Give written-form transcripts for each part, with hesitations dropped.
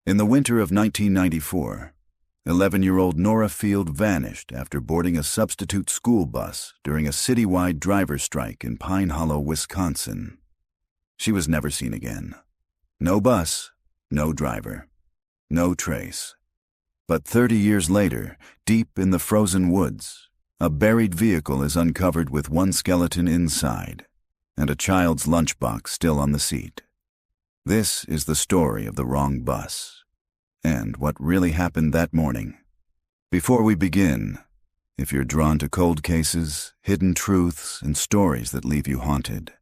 In the winter of 1994, 11-year-old Nora Field vanished after boarding a substitute school bus during a citywide driver strike in Pine Hollow, Wisconsin. She was never seen again. No bus, no driver, no trace. But 30 years later, deep in the frozen woods, a buried vehicle is uncovered with one skeleton inside and a child's lunchbox still on the seat. This is the story of the wrong bus and what really happened that morning. Before we begin, if you're drawn to cold cases, hidden truths, and stories that leave you haunted,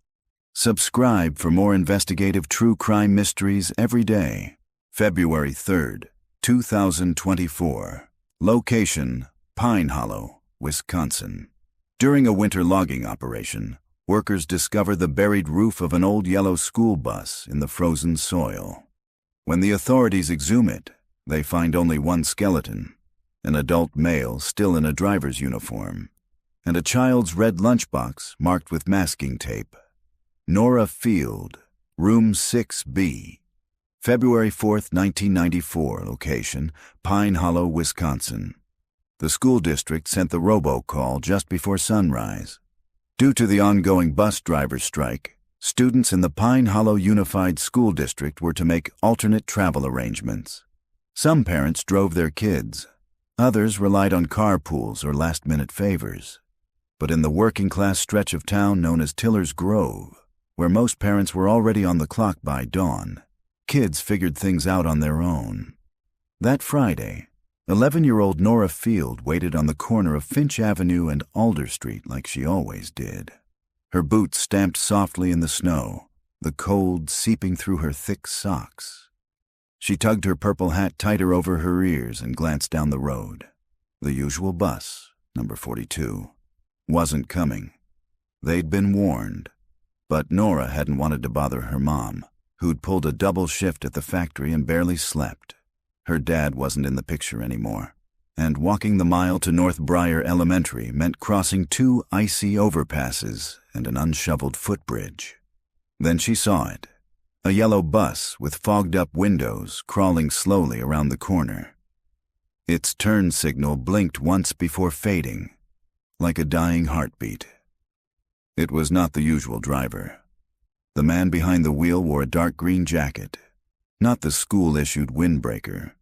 subscribe for more investigative true crime mysteries every day. February 3rd, 2024. Location: Pine Hollow, Wisconsin. During a winter logging operation, workers discover the buried roof of an old yellow school bus in the frozen soil. When the authorities exhume it, they find only one skeleton, an adult male still in a driver's uniform, and a child's red lunchbox marked with masking tape. Nora Field, Room 6B. February 4th, 1994, location: Pine Hollow, Wisconsin. The school district sent the robocall just before sunrise. Due to the ongoing bus driver strike, students in the Pine Hollow Unified School District were to make alternate travel arrangements. Some parents drove their kids. Others relied on carpools or last-minute favors. But in the working-class stretch of town known as Tiller's Grove, where most parents were already on the clock by dawn, kids figured things out on their own. That Friday, 11-year-old Nora Field waited on the corner of Finch Avenue and Alder Street like she always did. Her boots stamped softly in the snow, the cold seeping through her thick socks. She tugged her purple hat tighter over her ears and glanced down the road. The usual bus, number 42, wasn't coming. They'd been warned, but Nora hadn't wanted to bother her mom, who'd pulled a double shift at the factory and barely slept. Her dad wasn't in the picture anymore, and walking the mile to North Briar Elementary meant crossing 2 icy overpasses and an unshoveled footbridge. Then she saw it, a yellow bus with fogged-up windows crawling slowly around the corner. Its turn signal blinked once before fading, like a dying heartbeat. It was not the usual driver. The man behind the wheel wore a dark green jacket, not the school-issued windbreaker.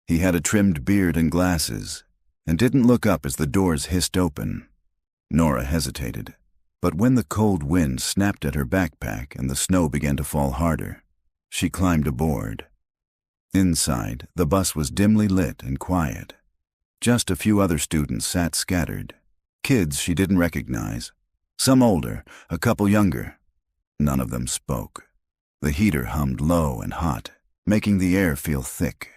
He had a trimmed beard and glasses, and didn't look up as the doors hissed open. Nora hesitated, but when the cold wind snapped at her backpack and the snow began to fall harder, she climbed aboard. Inside, the bus was dimly lit and quiet. Just a few other students sat scattered, kids she didn't recognize, some older, a couple younger. None of them spoke. The heater hummed low and hot, making the air feel thick.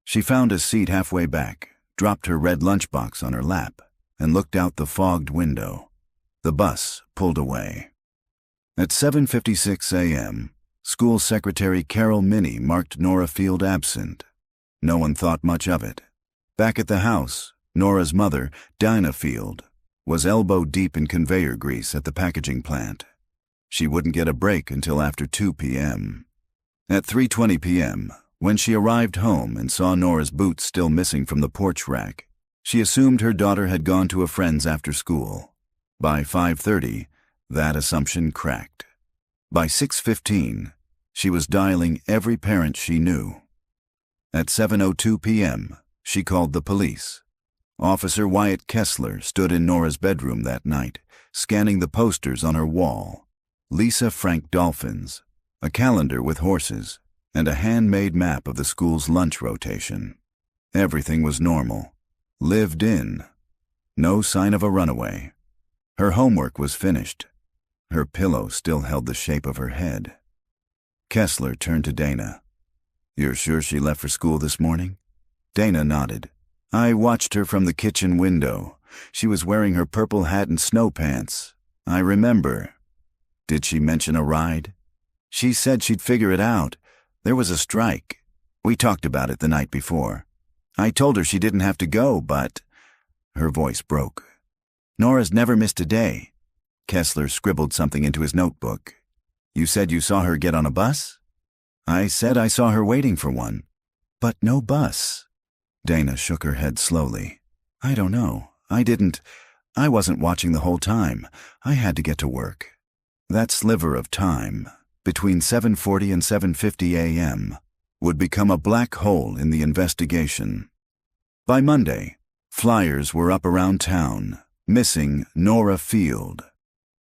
She found a seat halfway back, dropped her red lunchbox on her lap, and looked out the fogged window. The bus pulled away. At 7:56 a.m., School Secretary Carol Minnie marked Nora Field absent. No one thought much of it. Back at the house, Nora's mother, Dinah Field, was elbow-deep in conveyor grease at the packaging plant. She wouldn't get a break until after 2 p.m. At 3:20 p.m., when she arrived home and saw Nora's boots still missing from the porch rack, she assumed her daughter had gone to a friend's after school. By 5:30, that assumption cracked. By 6:15, she was dialing every parent she knew. At 7:02 p.m., she called the police. Officer Wyatt Kessler stood in Nora's bedroom that night, scanning the posters on her wall. Lisa Frank dolphins, a calendar with horses, and a handmade map of the school's lunch rotation. Everything was normal. Lived in. No sign of a runaway. Her homework was finished. Her pillow still held the shape of her head. Kessler turned to Dana. "You're sure she left for school this morning?" Dana nodded. "I watched her from the kitchen window. She was wearing her purple hat and snow pants. I remember." "Did she mention a ride?" "She said she'd figure it out. There was a strike. We talked about it the night before. I told her she didn't have to go, but—" Her voice broke. "Nora's never missed a day." Kessler scribbled something into his notebook. "You said you saw her get on a bus?" "I said I saw her waiting for one." But no bus. Dana shook her head slowly. I don't know. I wasn't watching the whole time. I had to get to work. That sliver of time, between 7:40 and 7:50 a.m., would become a black hole in the investigation. By Monday, flyers were up around town. Missing Nora Field.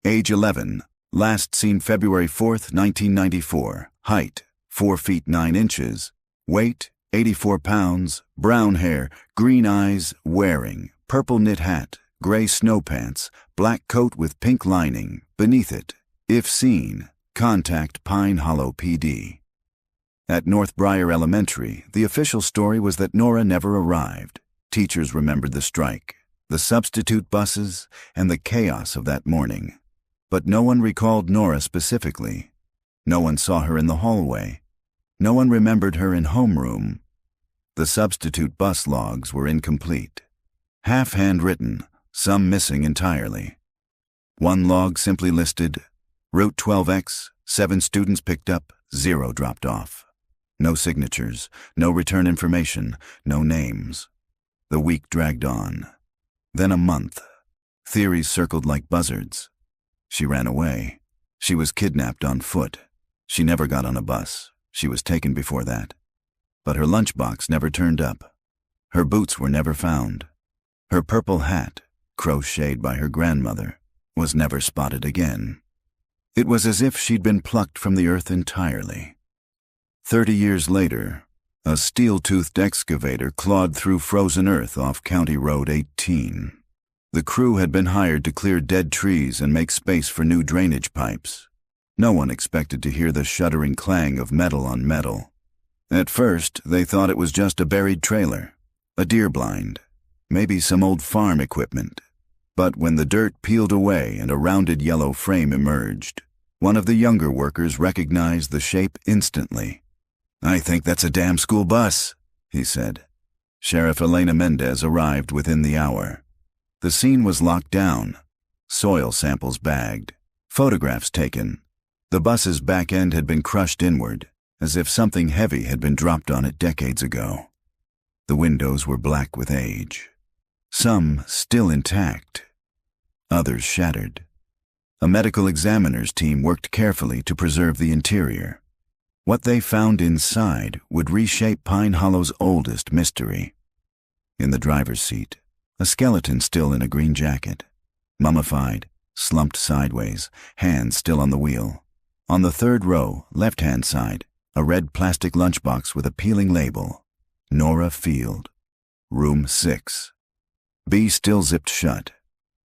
Age 11, last seen February 4th, 1994. Height, 4 feet 9 inches. Weight, 84 pounds. Brown hair, green eyes, wearing purple knit hat, gray snow pants, black coat with pink lining. Beneath it, if seen, contact Pine Hollow PD. At North Briar Elementary, the official story was that Nora never arrived. Teachers remembered the strike, the substitute buses, and the chaos of that morning. But no one recalled Nora specifically. No one saw her in the hallway. No one remembered her in homeroom. The substitute bus logs were incomplete. Half handwritten, some missing entirely. One log simply listed, Route 12X, 7 students picked up, 0 dropped off. No signatures, no return information, no names. The week dragged on. Then a month. Theories circled like buzzards. She ran away. She was kidnapped on foot. She never got on a bus. She was taken before that. But her lunchbox never turned up. Her boots were never found. Her purple hat, crocheted by her grandmother, was never spotted again. It was as if she'd been plucked from the earth entirely. 30 years later, a steel-toothed excavator clawed through frozen earth off County Road 18. The crew had been hired to clear dead trees and make space for new drainage pipes. No one expected to hear the shuddering clang of metal on metal. At first, they thought it was just a buried trailer, a deer blind, maybe some old farm equipment. But when the dirt peeled away and a rounded yellow frame emerged, one of the younger workers recognized the shape instantly. "I think that's a damn school bus," he said. Sheriff Elena Mendez arrived within the hour. The scene was locked down, soil samples bagged, photographs taken. The bus's back end had been crushed inward, as if something heavy had been dropped on it decades ago. The windows were black with age. Some still intact, others shattered. A medical examiner's team worked carefully to preserve the interior. What they found inside would reshape Pine Hollow's oldest mystery. In the driver's seat, a skeleton still in a green jacket, mummified, slumped sideways, hands still on the wheel. On the third row, left-hand side, a red plastic lunchbox with a peeling label, Nora Field, room 6. B still zipped shut.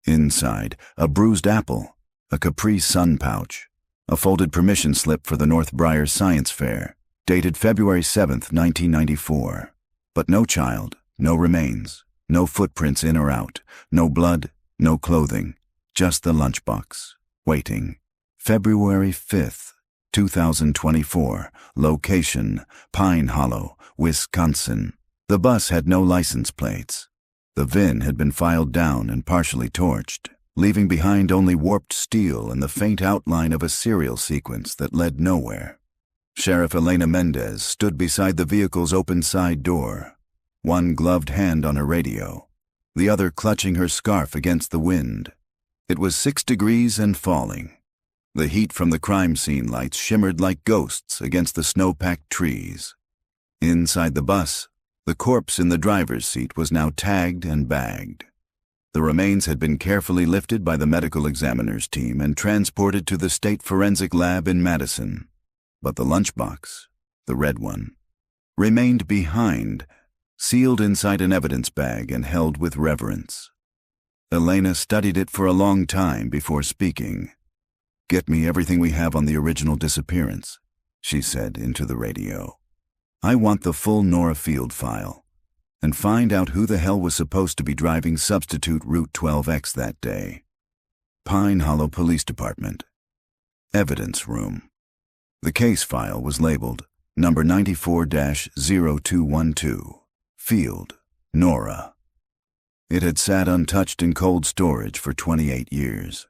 Inside, a bruised apple, a Capri Sun pouch, a folded permission slip for the North Briar Science Fair, dated February 7th, 1994. But no child, no remains, no footprints in or out, no blood, no clothing, just the lunchbox, waiting. February 5th, 2024, location, Pine Hollow, Wisconsin. The bus had no license plates. The VIN had been filed down and partially torched, leaving behind only warped steel and the faint outline of a serial sequence that led nowhere. Sheriff Elena Mendez stood beside the vehicle's open side door, one gloved hand on her radio, the other clutching her scarf against the wind. It was 6 degrees and falling. The heat from the crime scene lights shimmered like ghosts against the snow-packed trees. Inside the bus, the corpse in the driver's seat was now tagged and bagged. The remains had been carefully lifted by the medical examiner's team and transported to the State Forensic Lab in Madison. But the lunchbox, the red one, remained behind, sealed inside an evidence bag and held with reverence. Elena studied it for a long time before speaking. "Get me everything we have on the original disappearance," she said into the radio. "I want the full Nora Field file, and find out who the hell was supposed to be driving substitute Route 12X that day." Pine Hollow Police Department. Evidence Room. The case file was labeled number 94-0212, Field, Nora. It had sat untouched in cold storage for 28 years.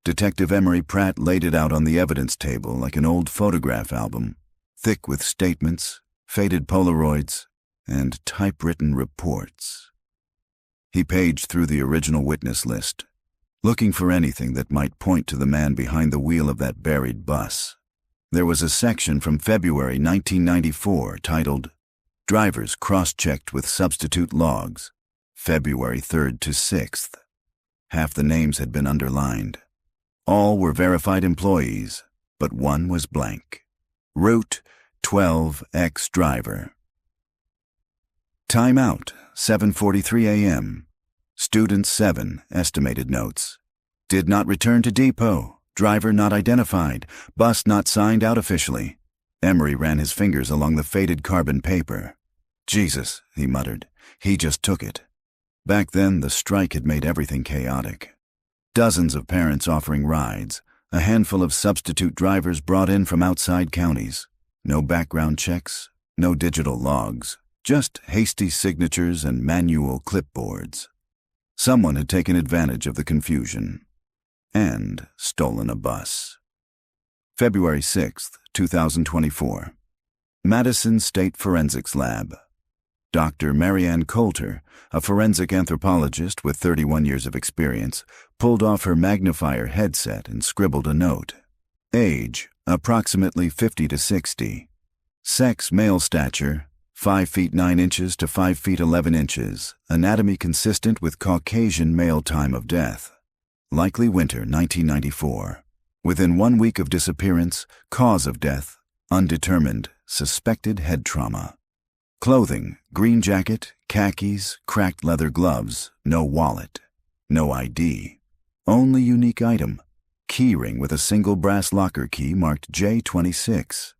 Detective Emery Pratt laid it out on the evidence table like an old photograph album, thick with statements, faded Polaroids, and typewritten reports. He paged through the original witness list, looking for anything that might point to the man behind the wheel of that buried bus. There was a section from February 1994 titled, "Drivers Cross-Checked with Substitute Logs, February 3rd to 6th. Half the names had been underlined. All were verified employees, but one was blank. Route 12 ex-driver. Time out, 7:43 a.m. Student 7, estimated notes. Did not return to depot. Driver not identified. Bus not signed out officially. Emery ran his fingers along the faded carbon paper. Jesus, he muttered. He just took it. Back then, the strike had made everything chaotic. Dozens of parents offering rides, a handful of substitute drivers brought in from outside counties. No background checks, no digital logs, just hasty signatures and manual clipboards. Someone had taken advantage of the confusion and stolen a bus. February 6th, 2024. Madison State Forensics Lab. Dr. Marianne Coulter, a forensic anthropologist with 31 years of experience, pulled off her magnifier headset and scribbled a note. Age, approximately 50 to 60. Sex, male stature, 5 feet 9 inches to 5 feet 11 inches. Anatomy consistent with Caucasian male. Time of death. Likely winter 1994. Within 1 week of disappearance. Cause of death, undetermined. Suspected head trauma. Clothing, green jacket, khakis, cracked leather gloves, no wallet, no ID. Only unique item, keyring with a single brass locker key marked J26.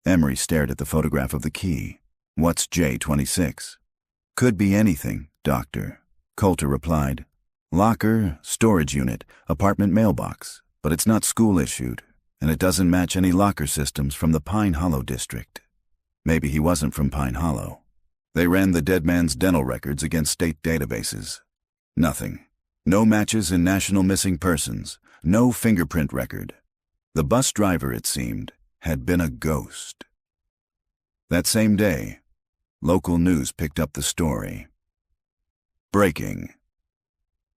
Emery stared at the photograph of the key. What's J26? Could be anything, doctor. Coulter replied. Locker, storage unit, apartment mailbox, but it's not school issued, and it doesn't match any locker systems from the Pine Hollow district. Maybe he wasn't from Pine Hollow. They ran the dead man's dental records against state databases. Nothing. No matches in national missing persons. No fingerprint record. The bus driver, it seemed, had been a ghost. That same day, local news picked up the story. Breaking.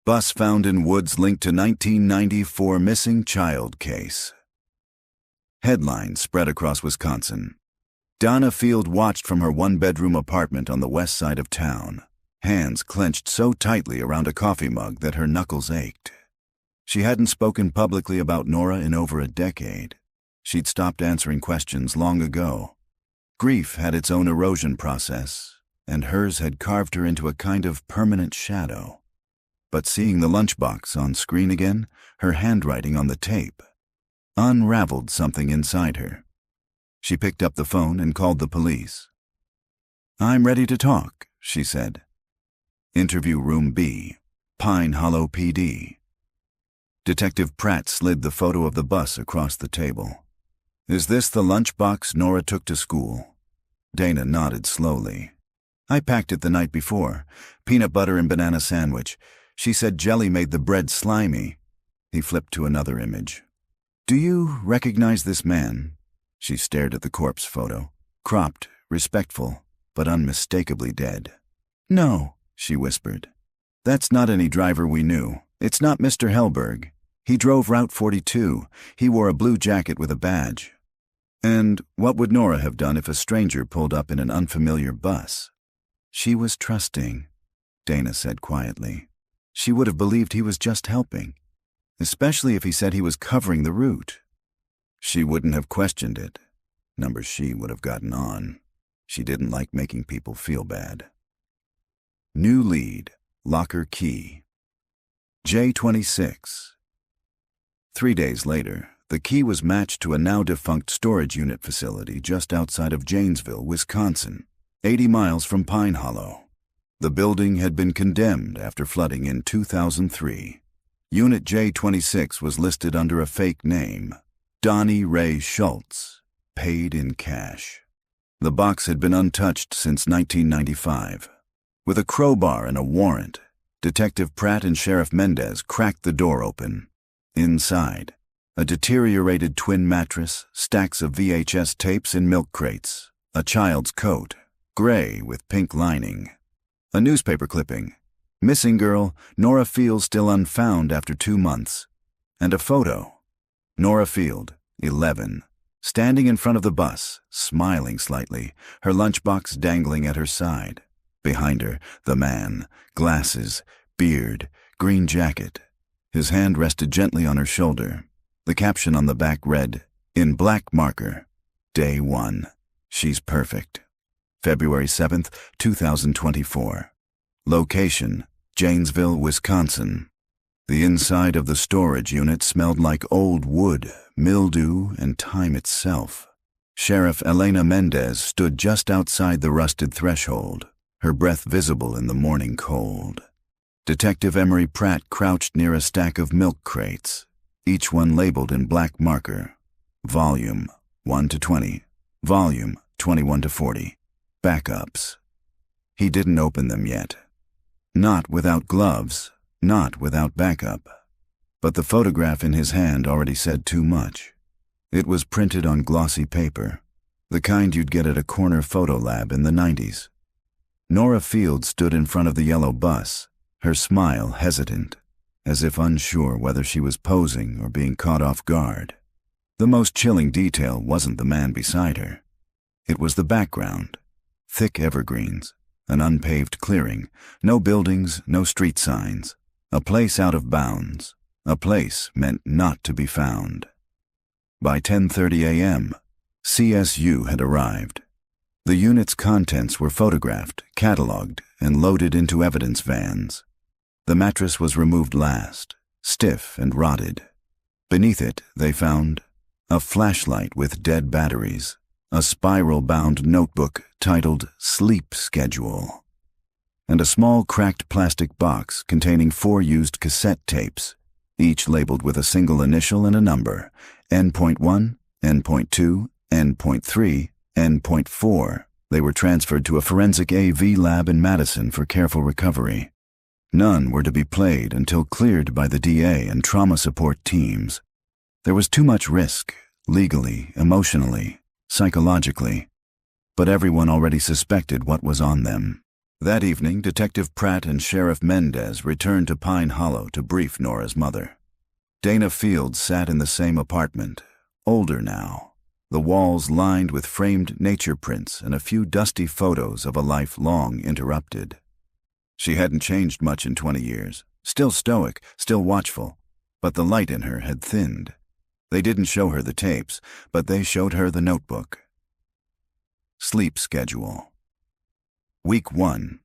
Bus found in woods linked to 1994 missing child case. Headline spread across Wisconsin. Donna Field watched from her one-bedroom apartment on the west side of town, hands clenched so tightly around a coffee mug that her knuckles ached. She hadn't spoken publicly about Nora in over a decade. She'd stopped answering questions long ago. Grief had its own erosion process, and hers had carved her into a kind of permanent shadow. But seeing the lunchbox on screen again, her handwriting on the tape, unraveled something inside her. She picked up the phone and called the police. I'm ready to talk, she said. Interview room B, Pine Hollow PD. Detective Pratt slid the photo of the bus across the table. Is this the lunchbox Nora took to school? Dana nodded slowly. I packed it the night before. Peanut butter and banana sandwich. She said jelly made the bread slimy. He flipped to another image. Do you recognize this man? She stared at the corpse photo, cropped, respectful, but unmistakably dead. No, she whispered. That's not any driver we knew. It's not Mr. Hellberg. He drove Route 42. He wore a blue jacket with a badge. And what would Nora have done if a stranger pulled up in an unfamiliar bus? She was trusting, Dana said quietly. She would have believed he was just helping, especially if he said he was covering the route. She wouldn't have questioned it. Number she would have gotten on. She didn't like making people feel bad. New lead, locker key. J26. 3 days later, the key was matched to a now-defunct storage unit facility just outside of Janesville, Wisconsin, 80 miles from Pine Hollow. The building had been condemned after flooding in 2003. Unit J26 was listed under a fake name, Donnie Ray Schultz, paid in cash. The box had been untouched since 1995. With a crowbar and a warrant, Detective Pratt and Sheriff Mendez cracked the door open. Inside, a deteriorated twin mattress, stacks of VHS tapes in milk crates, a child's coat, gray with pink lining. A newspaper clipping. Missing girl, Nora Field still unfound after 2 months. And a photo. Nora Field, 11, standing in front of the bus, smiling slightly, her lunchbox dangling at her side. Behind her, the man, glasses, beard, green jacket. His hand rested gently on her shoulder. The caption on the back read, in black marker, Day 1. She's perfect. February 7th, 2024. Location, Janesville, Wisconsin. The inside of the storage unit smelled like old wood, mildew, and time itself. Sheriff Elena Mendez stood just outside the rusted threshold, her breath visible in the morning cold. Detective Emery Pratt crouched near a stack of milk crates, each one labeled in black marker. Volume 1 to 20, Volume 21 to 40. Backups. He didn't open them yet. Not without gloves, not without backup. But the photograph in his hand already said too much. It was printed on glossy paper, the kind you'd get at a corner photo lab in the 90s. Nora Field stood in front of the yellow bus, her smile hesitant, as if unsure whether she was posing or being caught off guard. The most chilling detail wasn't the man beside her. It was the background. Thick evergreens, an unpaved clearing, no buildings, no street signs. A place out of bounds, a place meant not to be found. By 10:30 a.m., CSU had arrived. The unit's contents were photographed, cataloged, and loaded into evidence vans. The mattress was removed last, stiff and rotted. Beneath it, they found a flashlight with dead batteries, a spiral-bound notebook titled Sleep Schedule, and a small cracked plastic box containing 4 used cassette tapes, each labeled with a single initial and a number, N.1, N.2, N.3, N.4. They were transferred to a forensic AV lab in Madison for careful recovery. None were to be played until cleared by the DA and trauma support teams. There was too much risk, legally, emotionally, psychologically, but everyone already suspected what was on them. That evening, Detective Pratt and Sheriff Mendez returned to Pine Hollow to brief Nora's mother. Dana Field sat in the same apartment, older now, the walls lined with framed nature prints and a few dusty photos of a life long interrupted. She hadn't changed much in 20 years, still stoic, still watchful, but the light in her had thinned. They didn't show her the tapes, but they showed her the notebook. Sleep schedule. Week 1.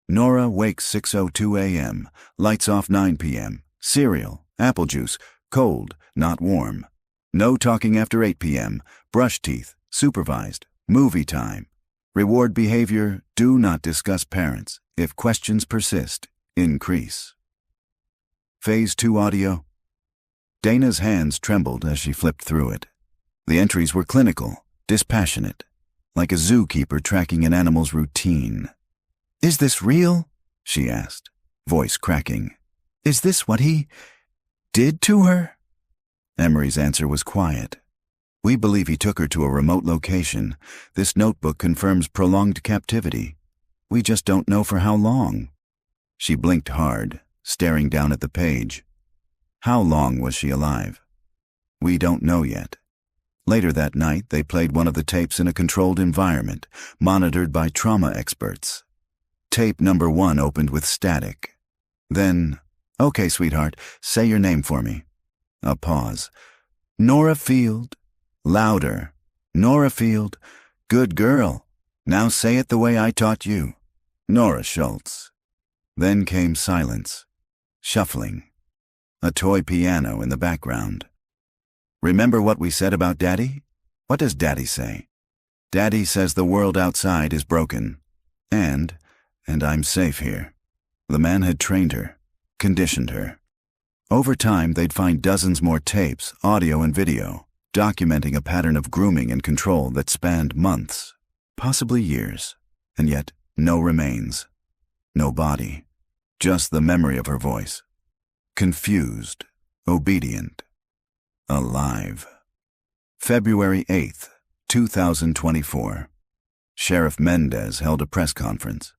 Nora wakes 6:02 a.m., lights off 9 p.m., cereal, apple juice, cold, not warm. No talking after 8 p.m., brush teeth, supervised, movie time. Reward behavior, do not discuss parents. If questions persist, increase. Phase 2 audio. Dana's hands trembled as she flipped through it. The entries were clinical, dispassionate, like a zookeeper tracking an animal's routine. "Is this real?" she asked, voice cracking. "Is this what he did to her?" Emery's answer was quiet. "We believe he took her to a remote location. This notebook confirms prolonged captivity. We just don't know for how long." She blinked hard, staring down at the page. How long was she alive? We don't know yet. Later that night, they played one of the tapes in a controlled environment, monitored by trauma experts. Tape number 1 opened with static. Then, "Okay, sweetheart, say your name for me." A pause. "Nora Field." Louder. "Nora Field. Good girl. Now say it the way I taught you." "Nora Schultz." Then came silence. Shuffling. A toy piano in the background. "Remember what we said about Daddy? What does Daddy say?" "Daddy says the world outside is broken. And I'm safe here." The man had trained her, conditioned her. Over time, they'd find dozens more tapes, audio and video, documenting a pattern of grooming and control that spanned months, possibly years, and yet no remains, no body, just the memory of her voice. Confused, obedient, alive. February 8th, 2024. Sheriff Mendez held a press conference.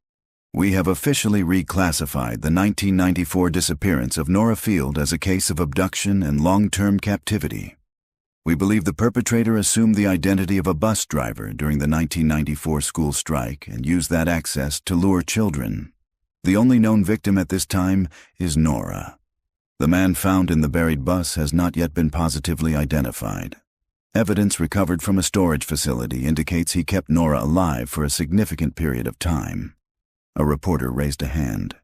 "We have officially reclassified the 1994 disappearance of Nora Field as a case of abduction and long-term captivity. We believe the perpetrator assumed the identity of a bus driver during the 1994 school strike and used that access to lure children. The only known victim at this time is Nora. The man found in the buried bus has not yet been positively identified. Evidence recovered from a storage facility indicates he kept Nora alive for a significant period of time." A reporter raised a hand.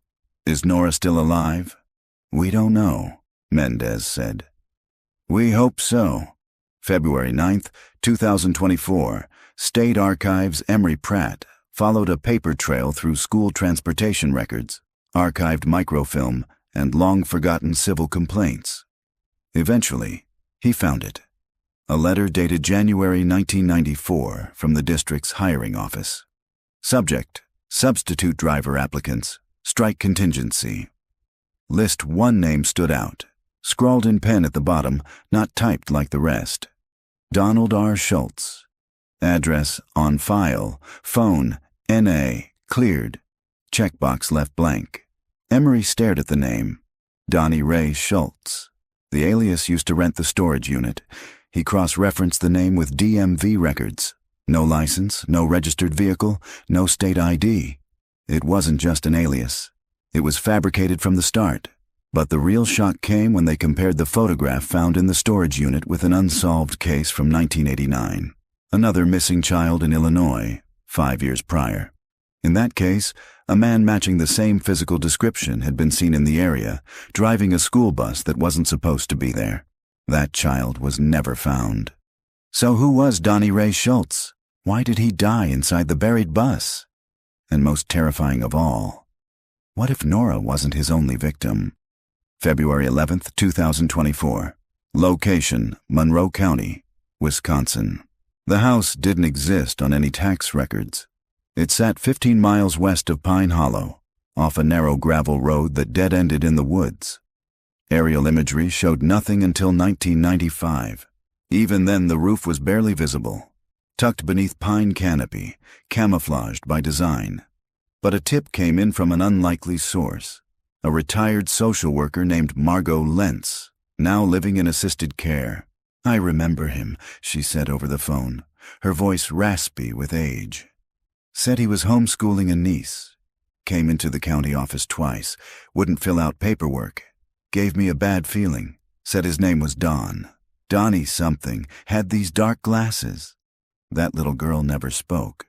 "Is Nora still alive?" "We don't know," Mendez said. "We hope so." February 9, 2024, State Archives Emory Pratt followed a paper trail through school transportation records, archived microfilm, and long-forgotten civil complaints. Eventually, he found it. A letter dated January 1994 from the district's hiring office. Subject: substitute driver applicants, strike contingency. List 1 name stood out, scrawled in pen at the bottom, not typed like the rest. Donald R. Schultz. Address on file, phone, NA, cleared. Checkbox left blank. Emery stared at the name. Donnie Ray Schultz. The alias used to rent the storage unit. He cross-referenced the name with DMV records. No license, no registered vehicle, no state ID. It wasn't just an alias. It was fabricated from the start. But the real shock came when they compared the photograph found in the storage unit with an unsolved case from 1989. Another missing child in Illinois, 5 years prior. In that case, a man matching the same physical description had been seen in the area, driving a school bus that wasn't supposed to be there. That child was never found. So who was Donnie Ray Schultz? Why did he die inside the buried bus? And most terrifying of all, what if Nora wasn't his only victim? February 11, 2024. Location: Monroe County, Wisconsin. The house didn't exist on any tax records. It sat 15 miles west of Pine Hollow, off a narrow gravel road that dead-ended in the woods. Aerial imagery showed nothing until 1995. Even then, the roof was barely visible, tucked beneath pine canopy, camouflaged by design. But a tip came in from an unlikely source. A retired social worker named Margot Lentz, now living in assisted care. "I remember him," she said over the phone, her voice raspy with age. Said he was homeschooling a niece. Came into the county office twice, wouldn't fill out paperwork. Gave me a bad feeling. Said his name was Don. Donnie something, had these dark glasses. That little girl never spoke.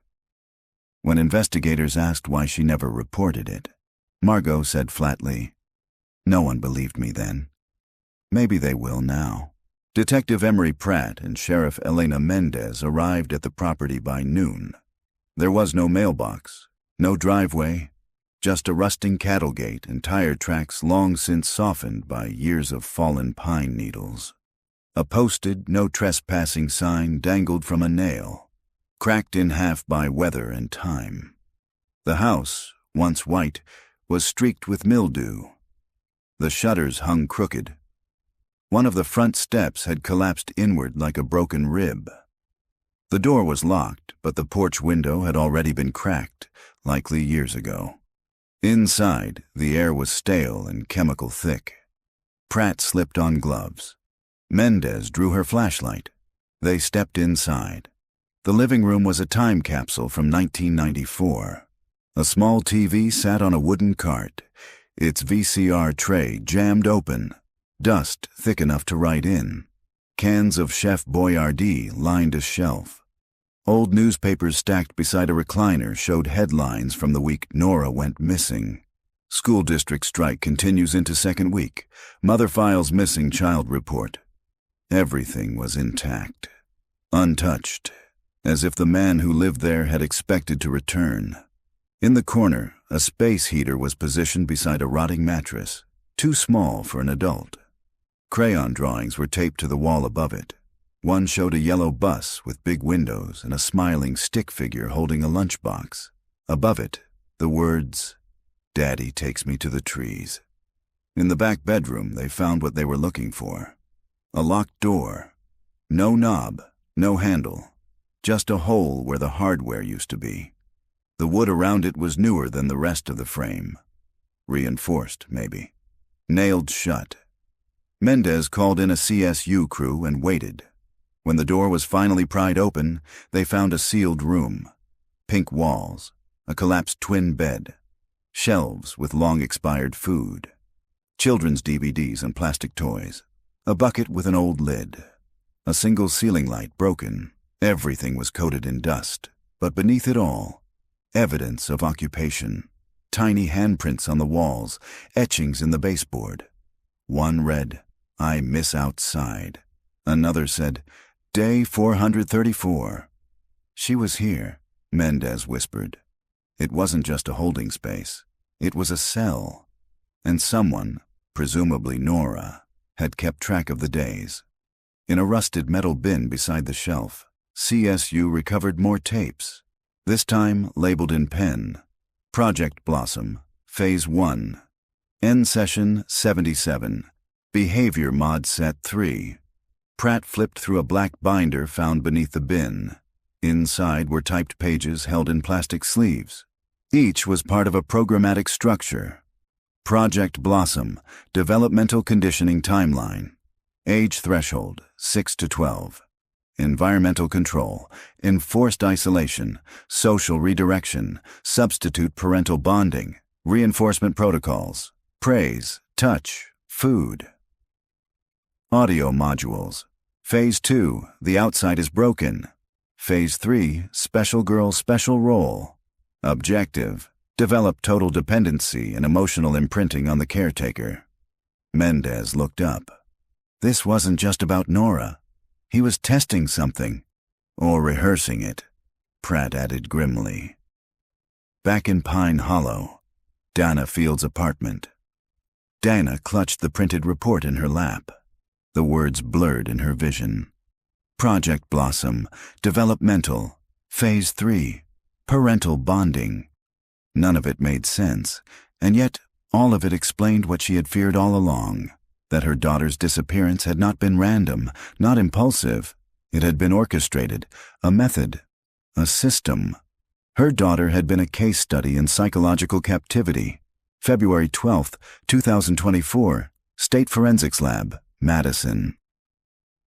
When investigators asked why she never reported it, Margot said flatly, "No one believed me then. Maybe they will now." Detective Emory Pratt and Sheriff Elena Mendez arrived at the property by noon. There was no mailbox, no driveway, just a rusting cattle gate and tire tracks long since softened by years of fallen pine needles. A posted "No Trespassing" sign dangled from a nail, cracked in half by weather and time. The house, once white, was streaked with mildew. The shutters hung crooked. One of the front steps had collapsed inward like a broken rib. The door was locked, but the porch window had already been cracked, likely years ago. Inside, the air was stale and chemical thick. Pratt slipped on gloves. Mendez drew her flashlight. They stepped inside. The living room was a time capsule from 1994. A small TV sat on a wooden cart, its VCR tray jammed open, dust thick enough to write in. Cans of Chef Boyardee lined a shelf. Old newspapers stacked beside a recliner showed headlines from the week Nora went missing. School district strike continues into second week. Mother files missing child report. Everything was intact, untouched, as if the man who lived there had expected to return. In the corner, a space heater was positioned beside a rotting mattress, too small for an adult. Crayon drawings were taped to the wall above it. One showed a yellow bus with big windows and a smiling stick figure holding a lunchbox. Above it, the words, "Daddy takes me to the trees." In the back bedroom, they found what they were looking for. A locked door. No knob, no handle. just a hole where the hardware used to be. The wood around it was newer than the rest of the frame. Reinforced, maybe. Nailed shut. Mendez called in a CSU crew and waited. When the door was finally pried open, they found a sealed room. Pink walls, a collapsed twin bed, shelves with long-expired food, children's DVDs and plastic toys, a bucket with an old lid, a single ceiling light broken. Everything was coated in dust, but beneath it all, evidence of occupation. Tiny handprints on the walls, etchings in the baseboard. One read, "I miss outside." Another said, "Day 434. She was here, Mendez whispered. It wasn't just a holding space. It was a cell. And someone, presumably Nora, had kept track of the days. In a rusted metal bin beside the shelf, CSU recovered more tapes, this time labeled in pen. Project Blossom, Phase 1. End Session 77. Behavior Mod Set 3. Pratt flipped through a black binder found beneath the bin. Inside were typed pages held in plastic sleeves. Each was part of a programmatic structure. Project Blossom, Developmental Conditioning Timeline. Age Threshold, 6 to 12. Environmental Control, Enforced Isolation, Social Redirection, Substitute Parental Bonding, Reinforcement Protocols, Praise, Touch, Food. Audio Modules. Phase 2, The Outside is Broken. Phase 3, Special Girl Special Role. Objective, Develop total dependency and emotional imprinting on the caretaker. Mendez looked up. This wasn't just about Nora. He was testing something, or rehearsing it, Pratt added grimly. Back in Pine Hollow, Dana Field's apartment. Dana clutched the printed report in her lap. The words blurred in her vision. Project Blossom, Developmental, Phase 3, Parental Bonding. None of it made sense, and yet all of it explained what she had feared all along. That her daughter's disappearance had not been random, not impulsive. It had been orchestrated, a method, a system. Her daughter had been a case study in psychological captivity. February 12, 2024, State Forensics Lab, Madison.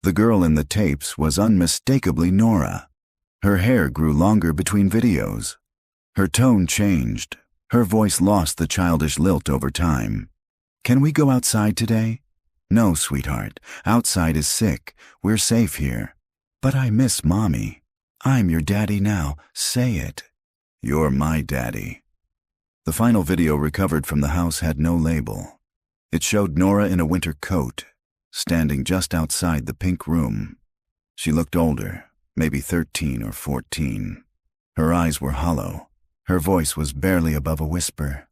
The girl in the tapes was unmistakably Nora. Her hair grew longer between videos. Her tone changed. Her voice lost the childish lilt over time. "Can we go outside today?" "No, sweetheart. Outside is sick. We're safe here." "But I miss Mommy. I'm your daddy now. Say it." "You're my daddy." The final video recovered from the house had no label. It showed Nora in a winter coat, standing just outside the pink room. She looked older, maybe 13 or 14. Her eyes were hollow. Her voice was barely above a whisper.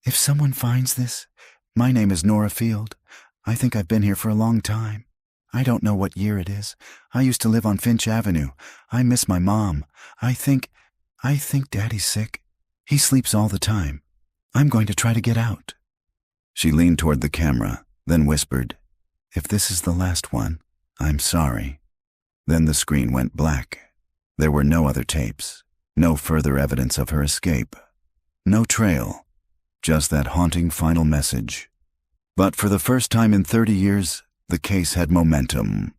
"If someone finds this, my name is Nora Field. I think I've been here for a long time. I don't know what year it is. I used to live on Finch Avenue. I miss my mom. I think Daddy's sick. He sleeps all the time. I'm going to try to get out." She leaned toward the camera, then whispered, "If this is the last one, I'm sorry." Then the screen went black. There were no other tapes, no further evidence of her escape. No trail, just that haunting final message. But for the first time in 30 years, the case had momentum.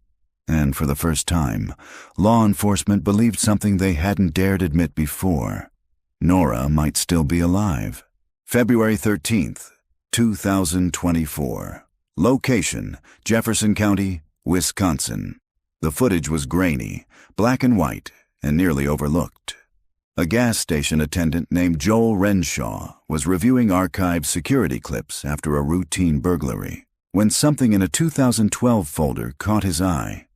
And for the first time, law enforcement believed something they hadn't dared admit before. Nora might still be alive. February 13th, 2024. Location, Jefferson County, Wisconsin. The footage was grainy, black and white, and nearly overlooked. A gas station attendant named Joel Renshaw was reviewing archived security clips after a routine burglary when something in a 2012 folder caught his eye.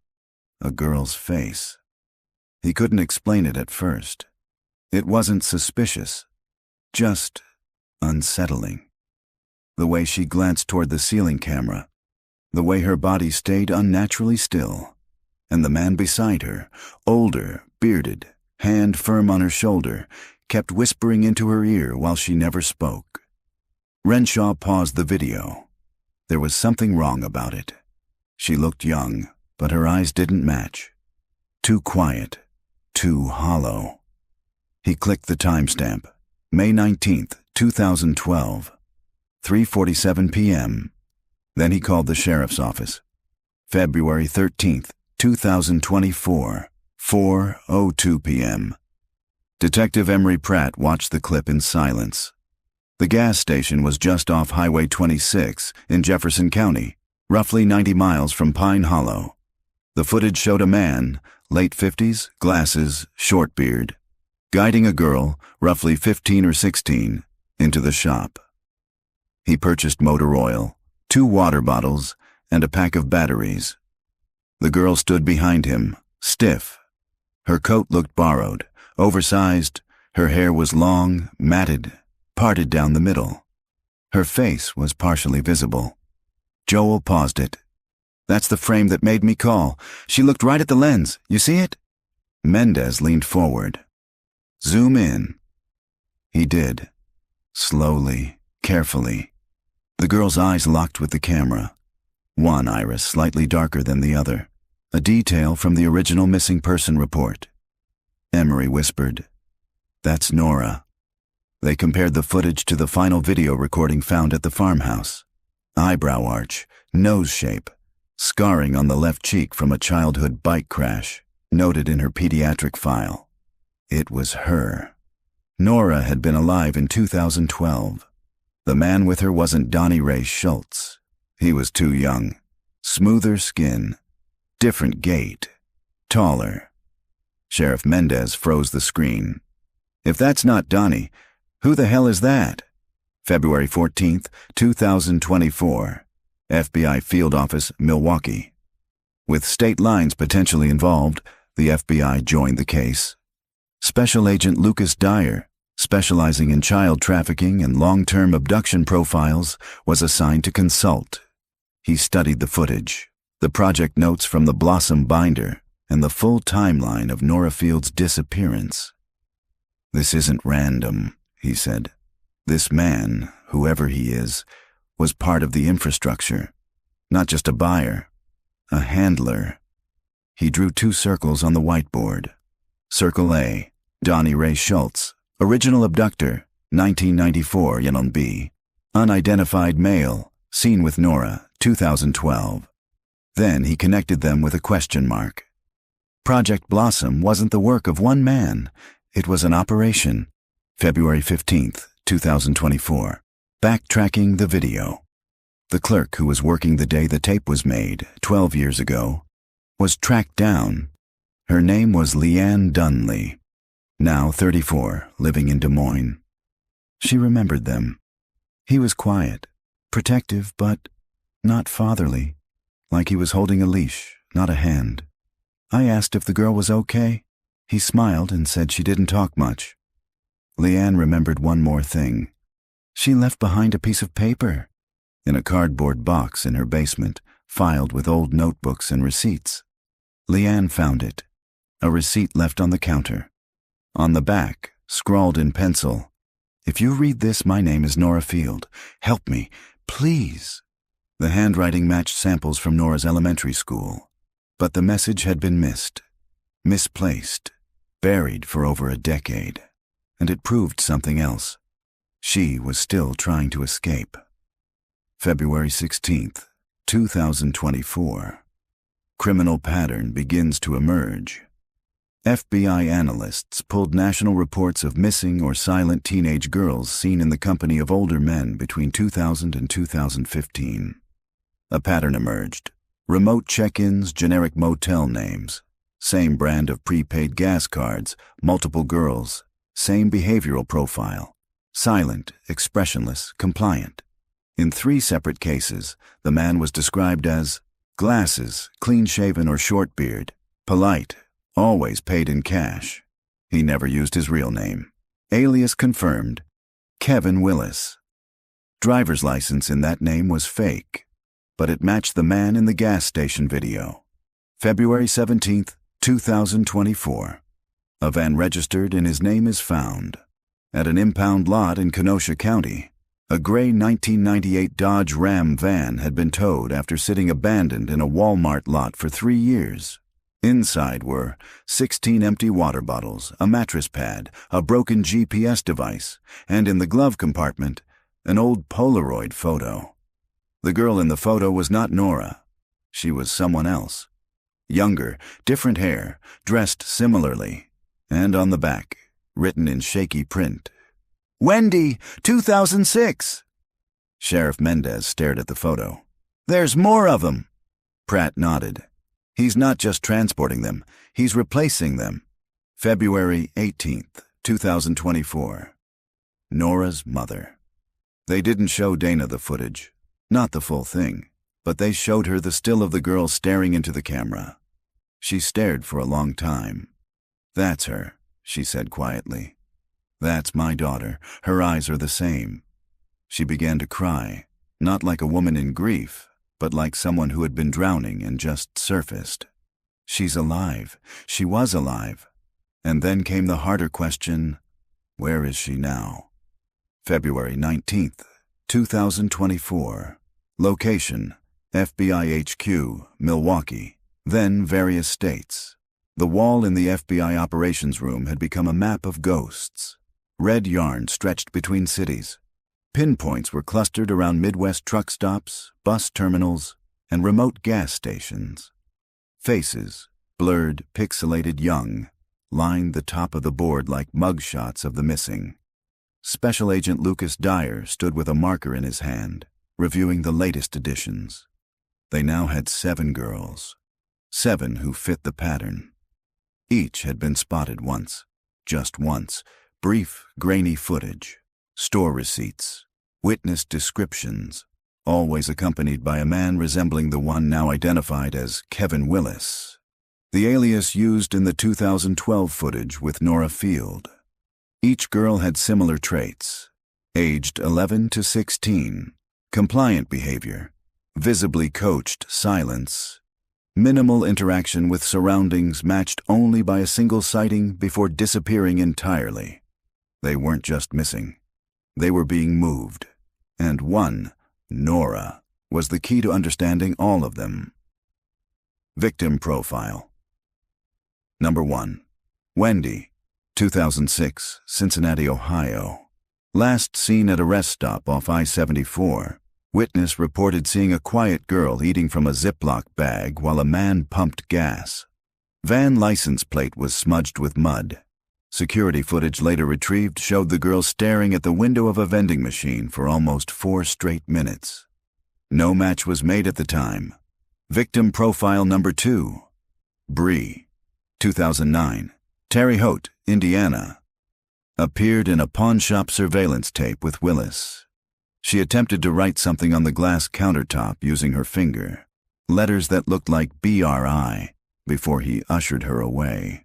A girl's face. He couldn't explain it at first. It wasn't suspicious, just unsettling. The way she glanced toward the ceiling camera, the way her body stayed unnaturally still, and the man beside her, older, bearded, hand firm on her shoulder, kept whispering into her ear while she never spoke. Renshaw paused the video. There was something wrong about it. She looked young, but her eyes didn't match. Too quiet, too hollow. He clicked the timestamp, May 19th, 2012, 3:47 p.m. Then he called the sheriff's office. February 13th, 2024, 4:02 p.m. Detective Emery Pratt watched the clip in silence. The gas station was just off Highway 26 in Jefferson County, roughly 90 miles from Pine Hollow. The footage showed a man, late 50s, glasses, short beard, guiding a girl, roughly 15 or 16, into the shop. He purchased motor oil, 2 water bottles, and a pack of batteries. The girl stood behind him, stiff. Her coat looked borrowed, oversized. Her hair was long, matted, parted down the middle. Her face was partially visible. Joel paused it. "That's the frame that made me call. She looked right at the lens. You see it?" Mendez leaned forward. "Zoom in." He did. Slowly, carefully. The girl's eyes locked with the camera. One iris slightly darker than the other. A detail from the original missing person report. Emery whispered, "That's Nora." They compared the footage to the final video recording found at the farmhouse. Eyebrow arch, nose shape, scarring on the left cheek from a childhood bike crash, noted in her pediatric file. It was her. Nora had been alive in 2012. The man with her wasn't Donnie Ray Schultz. He was too young. Smoother skin. Different gait. Taller. Sheriff Mendez froze the screen. "If that's not Donnie, who the hell is that?" February 14th, 2024. FBI Field Office, Milwaukee. With state lines potentially involved, the FBI joined the case. Special Agent Lucas Dyer, specializing in child trafficking and long-term abduction profiles, was assigned to consult. He studied the footage, the project notes from the Blossom binder, and the full timeline of Nora Field's disappearance. "This isn't random," he said. "This man, whoever he is, was part of the infrastructure, not just a buyer, a handler." He drew 2 circles on the whiteboard. Circle A, Donnie Ray Schultz, original abductor, 1994, Yenon B. Unidentified male, seen with Nora, 2012. Then he connected them with a question mark. Project Blossom wasn't the work of one man. It was an operation. February 15th, 2024. Backtracking the video. The clerk who was working the day the tape was made, 12 years ago, was tracked down. Her name was Leanne Dunley, now 34, living in Des Moines. She remembered them. He was quiet, protective, but not fatherly, like he was holding a leash, not a hand. I asked if the girl was okay. He smiled and said she didn't talk much. Leanne remembered one more thing. She left behind a piece of paper in a cardboard box in her basement, filed with old notebooks and receipts. Leanne found it, a receipt left on the counter. On the back, scrawled in pencil, "If you read this, my name is Nora Field. Help me, please." The handwriting matched samples from Nora's elementary school, but the message had been missed, misplaced, buried for over a decade, and it proved something else. She was still trying to escape. February 16th, 2024. Criminal pattern begins to emerge. FBI analysts pulled national reports of missing or silent teenage girls seen in the company of older men between 2000 and 2015. A pattern emerged. Remote check-ins, generic motel names, same brand of prepaid gas cards, multiple girls, same behavioral profile. Silent, expressionless, compliant. In 3 separate cases, the man was described as glasses, clean-shaven or short beard, polite, always paid in cash. He never used his real name. Alias confirmed, Kevin Willis. Driver's license in that name was fake, but it matched the man in the gas station video. February 17th, 2024. A van registered and his name is found. At an impound lot in Kenosha County, a gray 1998 Dodge Ram van had been towed after sitting abandoned in a Walmart lot for 3 years. Inside were 16 empty water bottles, a mattress pad, a broken GPS device, and in the glove compartment, an old Polaroid photo. The girl in the photo was not Nora. She was someone else. Younger, different hair, dressed similarly, and on the back, written in shaky print, "Wendy, 2006. Sheriff Mendez stared at the photo. "There's more of them." Pratt nodded. "He's not just transporting them, he's replacing them." February 18th, 2024. Nora's mother. They didn't show Dana the footage, not the full thing, but they showed her the still of the girl staring into the camera. She stared for a long time. "That's her," she said quietly. "That's my daughter. Her eyes are the same." She began to cry, not like a woman in grief, but like someone who had been drowning and just surfaced. She's alive. She was alive. And then came the harder question, where is she now? February 19th, 2024. Location, FBI HQ, Milwaukee, then various states. The wall in the FBI operations room had become a map of ghosts. Red yarn stretched between cities. Pinpoints were clustered around Midwest truck stops, bus terminals, and remote gas stations. Faces, blurred, pixelated young, lined the top of the board like mugshots of the missing. Special Agent Lucas Dyer stood with a marker in his hand, reviewing the latest additions. They now had 7 girls. 7 who fit the pattern. Each had been spotted once, just once, brief, grainy footage, store receipts, witness descriptions, always accompanied by a man resembling the one now identified as Kevin Willis, the alias used in the 2012 footage with Nora Field. Each girl had similar traits: aged 11 to 16, compliant behavior, visibly coached silence, minimal interaction with surroundings matched only by a single sighting before disappearing entirely. They weren't just missing. They were being moved. And one, Nora, was the key to understanding all of them. Victim profile. Number 1. Wendy, 2006, Cincinnati, Ohio. Last seen at a rest stop off I-74. Witness reported seeing a quiet girl eating from a Ziploc bag while a man pumped gas. Van license plate was smudged with mud. Security footage later retrieved showed the girl staring at the window of a vending machine for almost 4 straight minutes. No match was made at the time. Victim profile number 2. Bree, 2009, Terre Haute, Indiana. Appeared in a pawnshop surveillance tape with Willis. She attempted to write something on the glass countertop using her finger, letters that looked like BRI, before he ushered her away.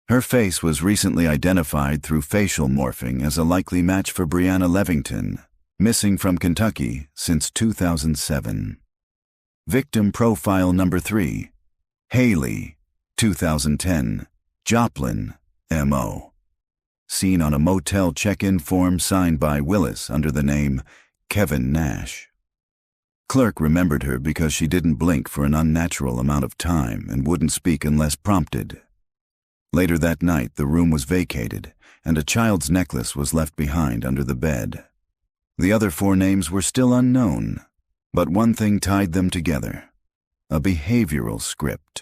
Her face was recently identified through facial morphing as a likely match for Brianna Levington, missing from Kentucky since 2007. Victim profile number 3. Haley, 2010, Joplin, M.O. Seen on a motel check-in form signed by Willis under the name Kevin Nash. Clerk remembered her because she didn't blink for an unnatural amount of time and wouldn't speak unless prompted. Later that night, the room was vacated, and a child's necklace was left behind under the bed. The other 4 names were still unknown, but one thing tied them together: a behavioral script.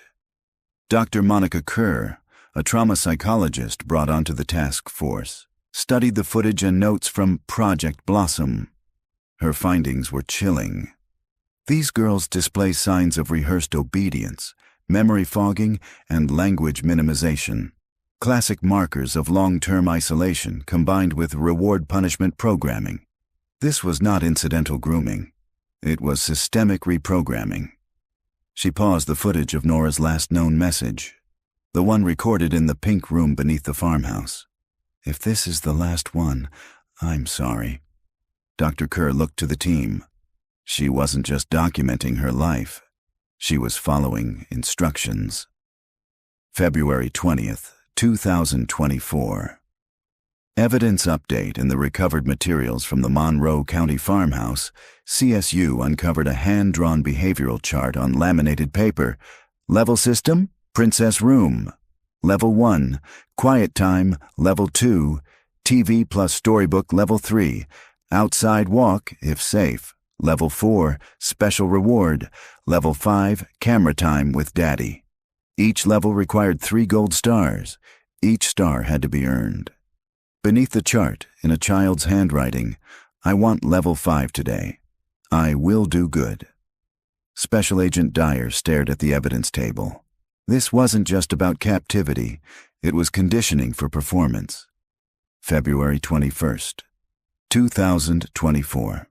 Dr. Monica Kerr, a trauma psychologist brought onto the task force, studied the footage and notes from Project Blossom. Her findings were chilling. These girls display signs of rehearsed obedience, memory fogging, and language minimization, classic markers of long-term isolation combined with reward-punishment programming. This was not incidental grooming. It was systemic reprogramming. She paused the footage of Nora's last known message, the one recorded in the pink room beneath the farmhouse. "If this is the last one, I'm sorry." Dr. Kerr looked to the team. She wasn't just documenting her life. She was following instructions. February 20th, 2024. Evidence update in the recovered materials from the Monroe County farmhouse. CSU uncovered a hand-drawn behavioral chart on laminated paper. Level system? Princess Room, Level 1, Quiet Time, Level 2, TV plus Storybook, Level 3, Outside Walk, if safe, Level 4, Special Reward, Level 5, Camera Time with Daddy. Each level required 3 gold stars. Each star had to be earned. Beneath the chart, in a child's handwriting, I want Level 5 today. I will do good. Special Agent Dyer stared at the evidence table. This wasn't just about captivity, it was conditioning for performance. February 21st, 2024.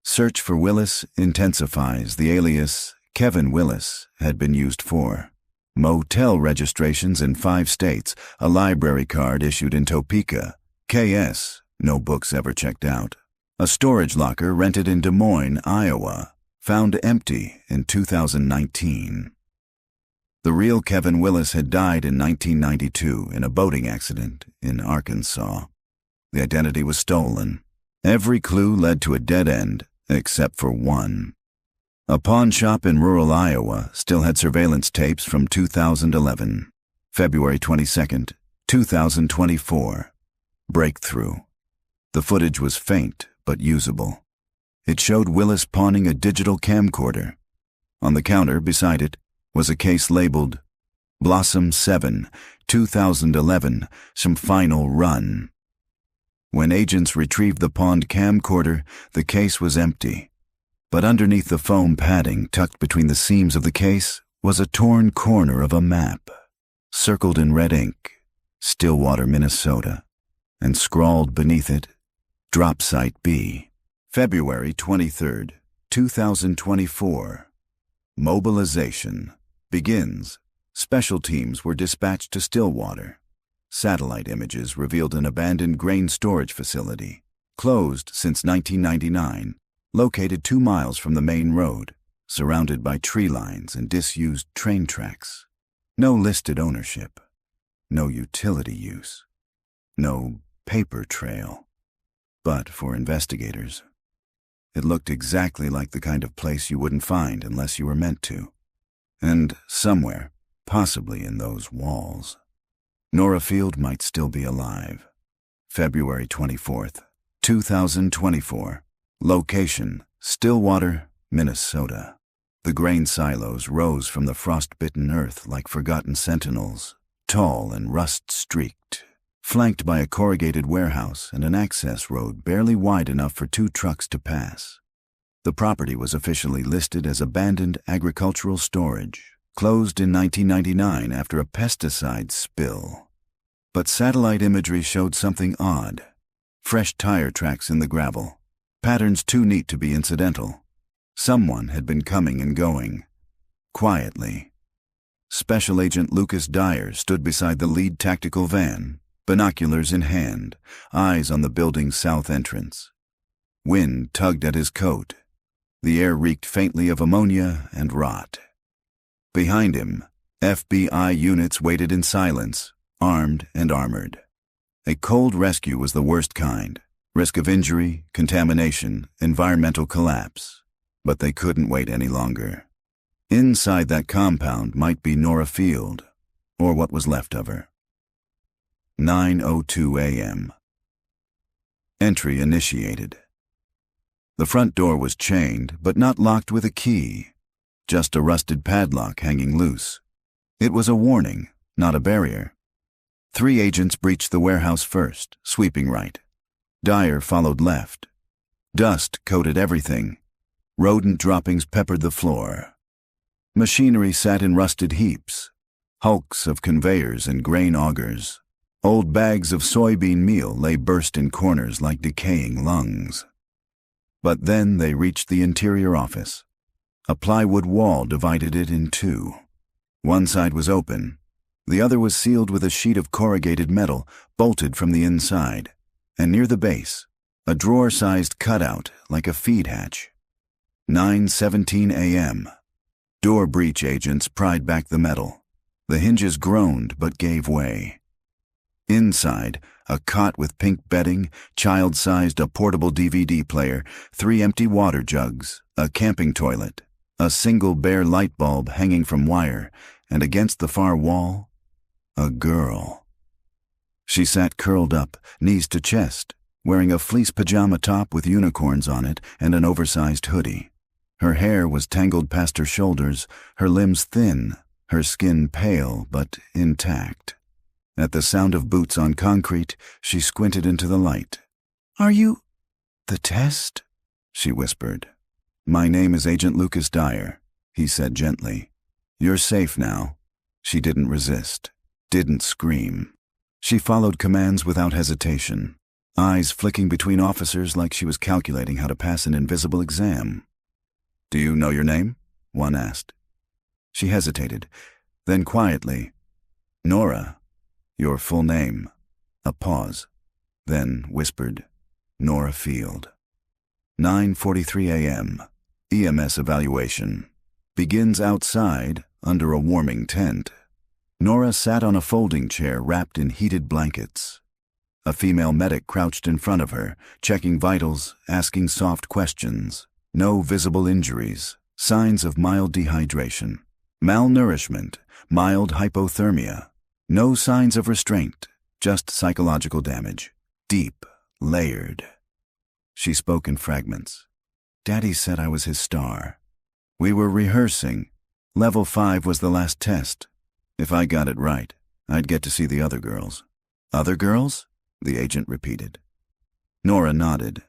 Search for Willis intensifies. The alias Kevin Willis had been used for motel registrations in 5 states, a library card issued in Topeka, KS, no books ever checked out, a storage locker rented in Des Moines, Iowa, found empty in 2019. The real Kevin Willis had died in 1992 in a boating accident in Arkansas. The identity was stolen. Every clue led to a dead end, except for one. A pawn shop in rural Iowa still had surveillance tapes from 2011. February 22nd, 2024. Breakthrough. The footage was faint but usable. It showed Willis pawning a digital camcorder. On the counter beside it was a case labeled Blossom 7, 2011, some final run. When agents retrieved the pawned camcorder, the case was empty. But underneath the foam padding tucked between the seams of the case was a torn corner of a map, circled in red ink, Stillwater, Minnesota, and scrawled beneath it, Drop Site B. February 23rd, 2024. Mobilization begins. Special teams were dispatched to Stillwater. Satellite images revealed an abandoned grain storage facility, closed since 1999, located 2 miles from the main road, surrounded by tree lines and disused train tracks. No listed ownership, no utility use, no paper trail. But for investigators, it looked exactly like the kind of place you wouldn't find unless you were meant to. And somewhere, possibly in those walls, Nora Field might still be alive. February 24th, 2024. Location, Stillwater, Minnesota. The grain silos rose from the frost-bitten earth like forgotten sentinels, tall and rust-streaked, flanked by a corrugated warehouse and an access road barely wide enough for 2 trucks to pass. The property was officially listed as abandoned agricultural storage, closed in 1999 after a pesticide spill. But satellite imagery showed something odd. Fresh tire tracks in the gravel, patterns too neat to be incidental. Someone had been coming and going, quietly. Special Agent Lucas Dyer stood beside the lead tactical van, binoculars in hand, eyes on the building's south entrance. Wind tugged at his coat. The air reeked faintly of ammonia and rot. Behind him, FBI units waited in silence, armed and armored. A cold rescue was the worst kind. Risk of injury, contamination, environmental collapse. But they couldn't wait any longer. Inside that compound might be Nora Field, or what was left of her. 9:02 a.m. Entry initiated. The front door was chained, but not locked with a key. Just a rusted padlock hanging loose. It was a warning, not a barrier. 3 agents breached the warehouse first, sweeping right. Dyer followed left. Dust coated everything. Rodent droppings peppered the floor. Machinery sat in rusted heaps. Hulks of conveyors and grain augers. Old bags of soybean meal lay burst in corners like decaying lungs. But then they reached the interior office. A plywood wall divided it in 2. One side was open. The other was sealed with a sheet of corrugated metal bolted from the inside. And near the base, a drawer-sized cutout like a feed hatch. 9:17 a.m. Door breach agents pried back the metal. The hinges groaned but gave way. Inside, a cot with pink bedding, child-sized a portable DVD player, 3 empty water jugs, a camping toilet, a single bare light bulb hanging from wire, and against the far wall, a girl. She sat curled up, knees to chest, wearing a fleece pajama top with unicorns on it and an oversized hoodie. Her hair was tangled past her shoulders, her limbs thin, her skin pale but intact. At the sound of boots on concrete, she squinted into the light. "Are you the test?" she whispered. "My name is Agent Lucas Dyer," he said gently. "You're safe now." She didn't resist, didn't scream. She followed commands without hesitation, eyes flicking between officers like she was calculating how to pass an invisible exam. "Do you know your name?" one asked. She hesitated, then quietly, "Nora, your full name." A pause, then whispered, "Nora Field." 9:43 a.m. EMS evaluation. Begins outside, under a warming tent. Nora sat on a folding chair wrapped in heated blankets. A female medic crouched in front of her, checking vitals, asking soft questions. No visible injuries, signs of mild dehydration, malnourishment, mild hypothermia. No signs of restraint, just psychological damage, deep, layered. She spoke in fragments. "Daddy said I was his star. We were rehearsing. Level 5 was the last test. If I got it right, I'd get to see the other girls." "Other girls?" the agent repeated. Nora nodded.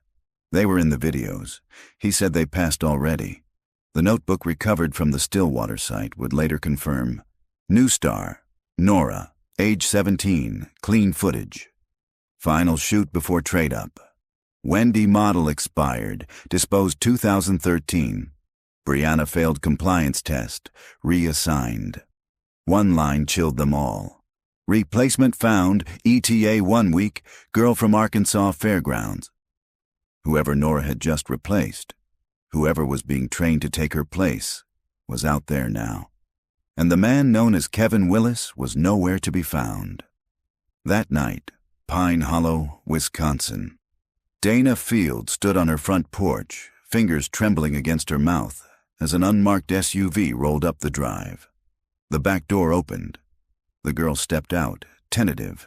"They were in the videos. He said they passed already. The notebook recovered from the Stillwater site would later confirm. New star, Nora, age 17, clean footage. Final shoot before trade-up. Wendy model expired, disposed 2013. Brianna failed compliance test, reassigned. One line chilled them all. Replacement found, ETA 1 week, girl from Arkansas Fairgrounds." Whoever Nora had just replaced, whoever was being trained to take her place, was out there now. And the man known as Kevin Willis was nowhere to be found. That night, Pine Hollow, Wisconsin. Dana Field stood on her front porch, fingers trembling against her mouth, as an unmarked SUV rolled up the drive. The back door opened. The girl stepped out, tentative,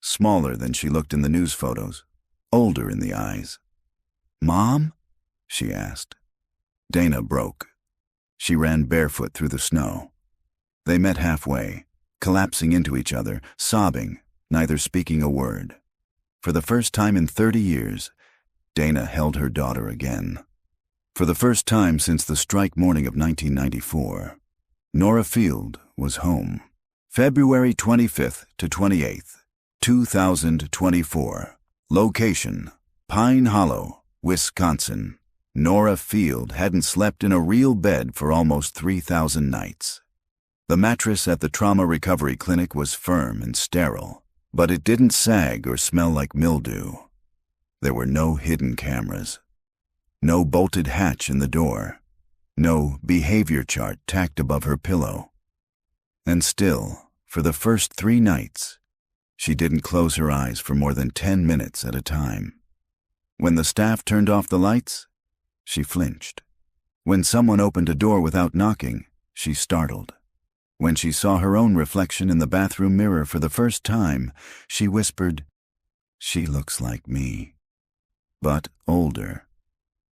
smaller than she looked in the news photos, older in the eyes. "Mom?" she asked. Dana broke. She ran barefoot through the snow. They met halfway, collapsing into each other, sobbing, neither speaking a word. For the first time in 30 years, Dana held her daughter again. For the first time since the strike morning of 1994, Nora Field was home. February 25th to 28th, 2024. Location, Pine Hollow, Wisconsin. Nora Field hadn't slept in a real bed for almost 3,000 nights. The mattress at the trauma recovery clinic was firm and sterile, but it didn't sag or smell like mildew. There were no hidden cameras, no bolted hatch in the door, no behavior chart tacked above her pillow. And still, for the first 3 nights, she didn't close her eyes for more than 10 minutes at a time. When the staff turned off the lights, she flinched. When someone opened a door without knocking, she startled. When she saw her own reflection in the bathroom mirror for the first time, she whispered, "She looks like me." But older.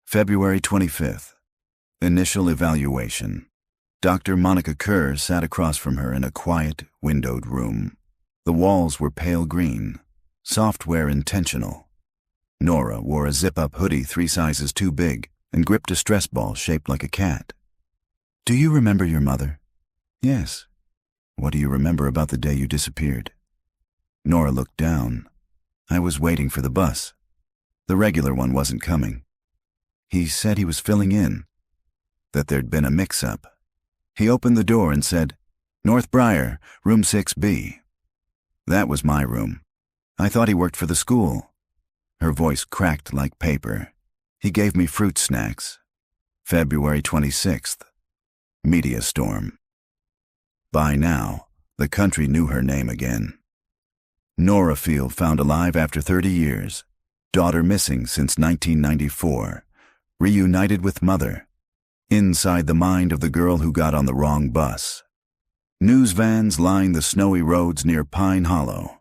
February 25th. Initial evaluation. Dr. Monica Kerr sat across from her in a quiet, windowed room. The walls were pale green, software intentional. Nora wore a zip-up hoodie 3 sizes too big and gripped a stress ball shaped like a cat. "Do you remember your mother?" "Yes." "What do you remember about the day you disappeared?" Nora looked down. "I was waiting for the bus. The regular one wasn't coming. He said he was filling in, that there'd been a mix-up. He opened the door and said, 'North Briar, room 6B. That was my room. I thought he worked for the school." Her voice cracked like paper. "He gave me fruit snacks." February 26th. Media storm. By now, the country knew her name again. Nora Field found alive after 30 years. Daughter missing since 1994. Reunited with mother. Inside the mind of the girl who got on the wrong bus. News vans lined the snowy roads near Pine Hollow.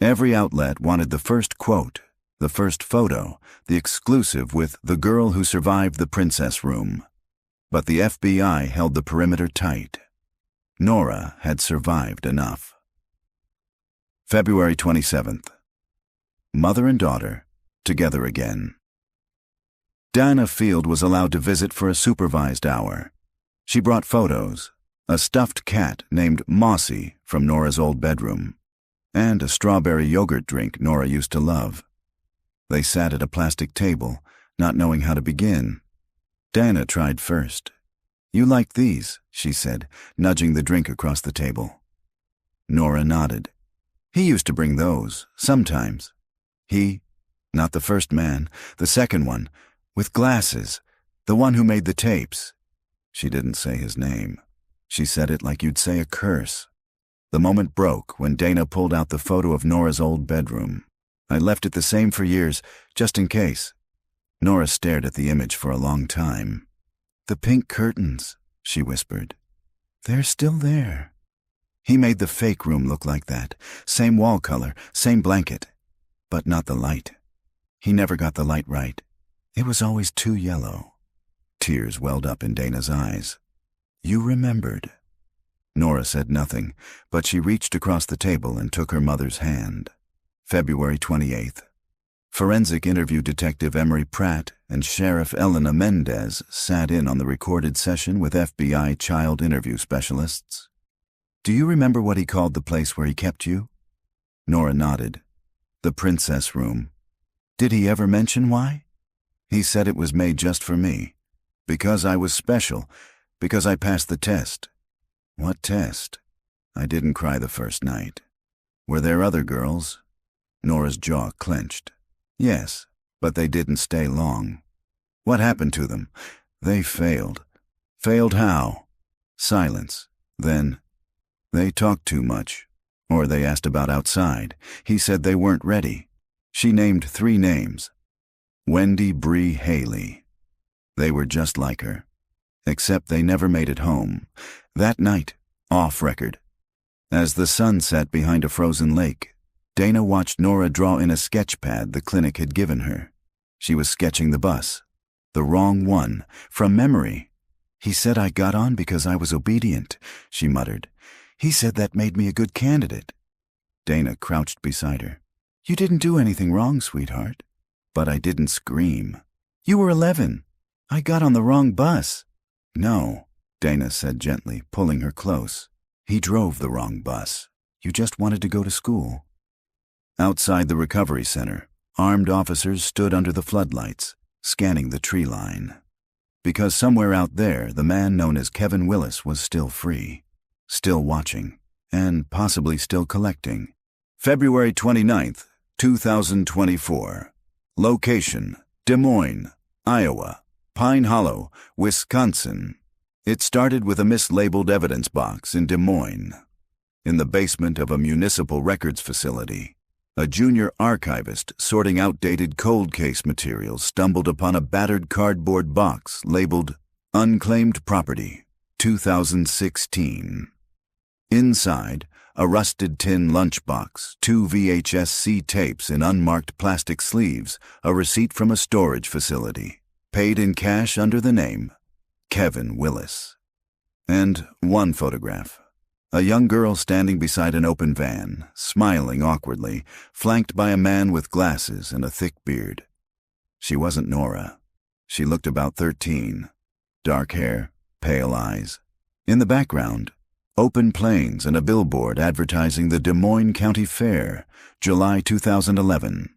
Every outlet wanted the first quote, the first photo, the exclusive with the girl who survived the princess room. But the FBI held the perimeter tight. Nora had survived enough. February 27th. Mother and daughter, together again. Dana Field was allowed to visit for a supervised hour. She brought photos, a stuffed cat named Mossy from Nora's old bedroom, and a strawberry yogurt drink Nora used to love. They sat at a plastic table, not knowing how to begin. Dana tried first. "You like these," she said, nudging the drink across the table. Nora nodded. "He used to bring those, sometimes." He, not the first man, the second one, with glasses, the one who made the tapes. She didn't say his name. She said it like you'd say a curse. The moment broke when Dana pulled out the photo of Nora's old bedroom. "I left it the same for years, just in case." Nora stared at the image for a long time. "The pink curtains," she whispered. "They're still there." He made the fake room look like that. Same wall color, same blanket. But not the light. He never got the light right. It was always too yellow. Tears welled up in Dana's eyes. "You remembered." Nora said nothing, but she reached across the table and took her mother's hand. February 28th. Forensic interview detective Emery Pratt and Sheriff Elena Mendez sat in on the recorded session with FBI child interview specialists. "Do you remember what he called the place where he kept you?" Nora nodded. "The princess room." "Did he ever mention why?" "He said it was made just for me. Because I was special. Because I passed the test." "What test?" "I didn't cry the first night." "Were there other girls?" Nora's jaw clenched. "Yes, but they didn't stay long." "What happened to them?" "They failed." "Failed how?" Silence. Then, "They talked too much." Or they asked about outside. He said they weren't ready. She named 3 names. Wendy Bree Haley. They were just like her. Except they never made it home. That night, off record. As the sun set behind a frozen lake, Dana watched Nora draw in a sketch pad the clinic had given her. She was sketching the bus. The wrong one, from memory. "He said I got on because I was obedient," she muttered. "He said that made me a good candidate." Dana crouched beside her. "You didn't do anything wrong, sweetheart." "But I didn't scream." "You were 11. I got on the wrong bus." "No," Dana said gently, pulling her close. "He drove the wrong bus. You just wanted to go to school." Outside the recovery center, armed officers stood under the floodlights, scanning the tree line. Because somewhere out there, the man known as Kevin Willis was still free, still watching, and possibly still collecting. February 29th, 2024. Location: Des Moines, Iowa. Pine Hollow, Wisconsin. It started with a mislabeled evidence box in Des Moines. In the basement of a municipal records facility, a junior archivist sorting outdated cold case materials stumbled upon a battered cardboard box labeled Unclaimed Property, 2016. Inside, a rusted tin lunchbox, 2 VHS-C tapes in unmarked plastic sleeves, a receipt from a storage facility, paid in cash under the name Kevin Willis. And one photograph. A young girl standing beside an open van, smiling awkwardly, flanked by a man with glasses and a thick beard. She wasn't Nora. She looked about 13. Dark hair, pale eyes. In the background, open plains and a billboard advertising the Des Moines County Fair, July 2011.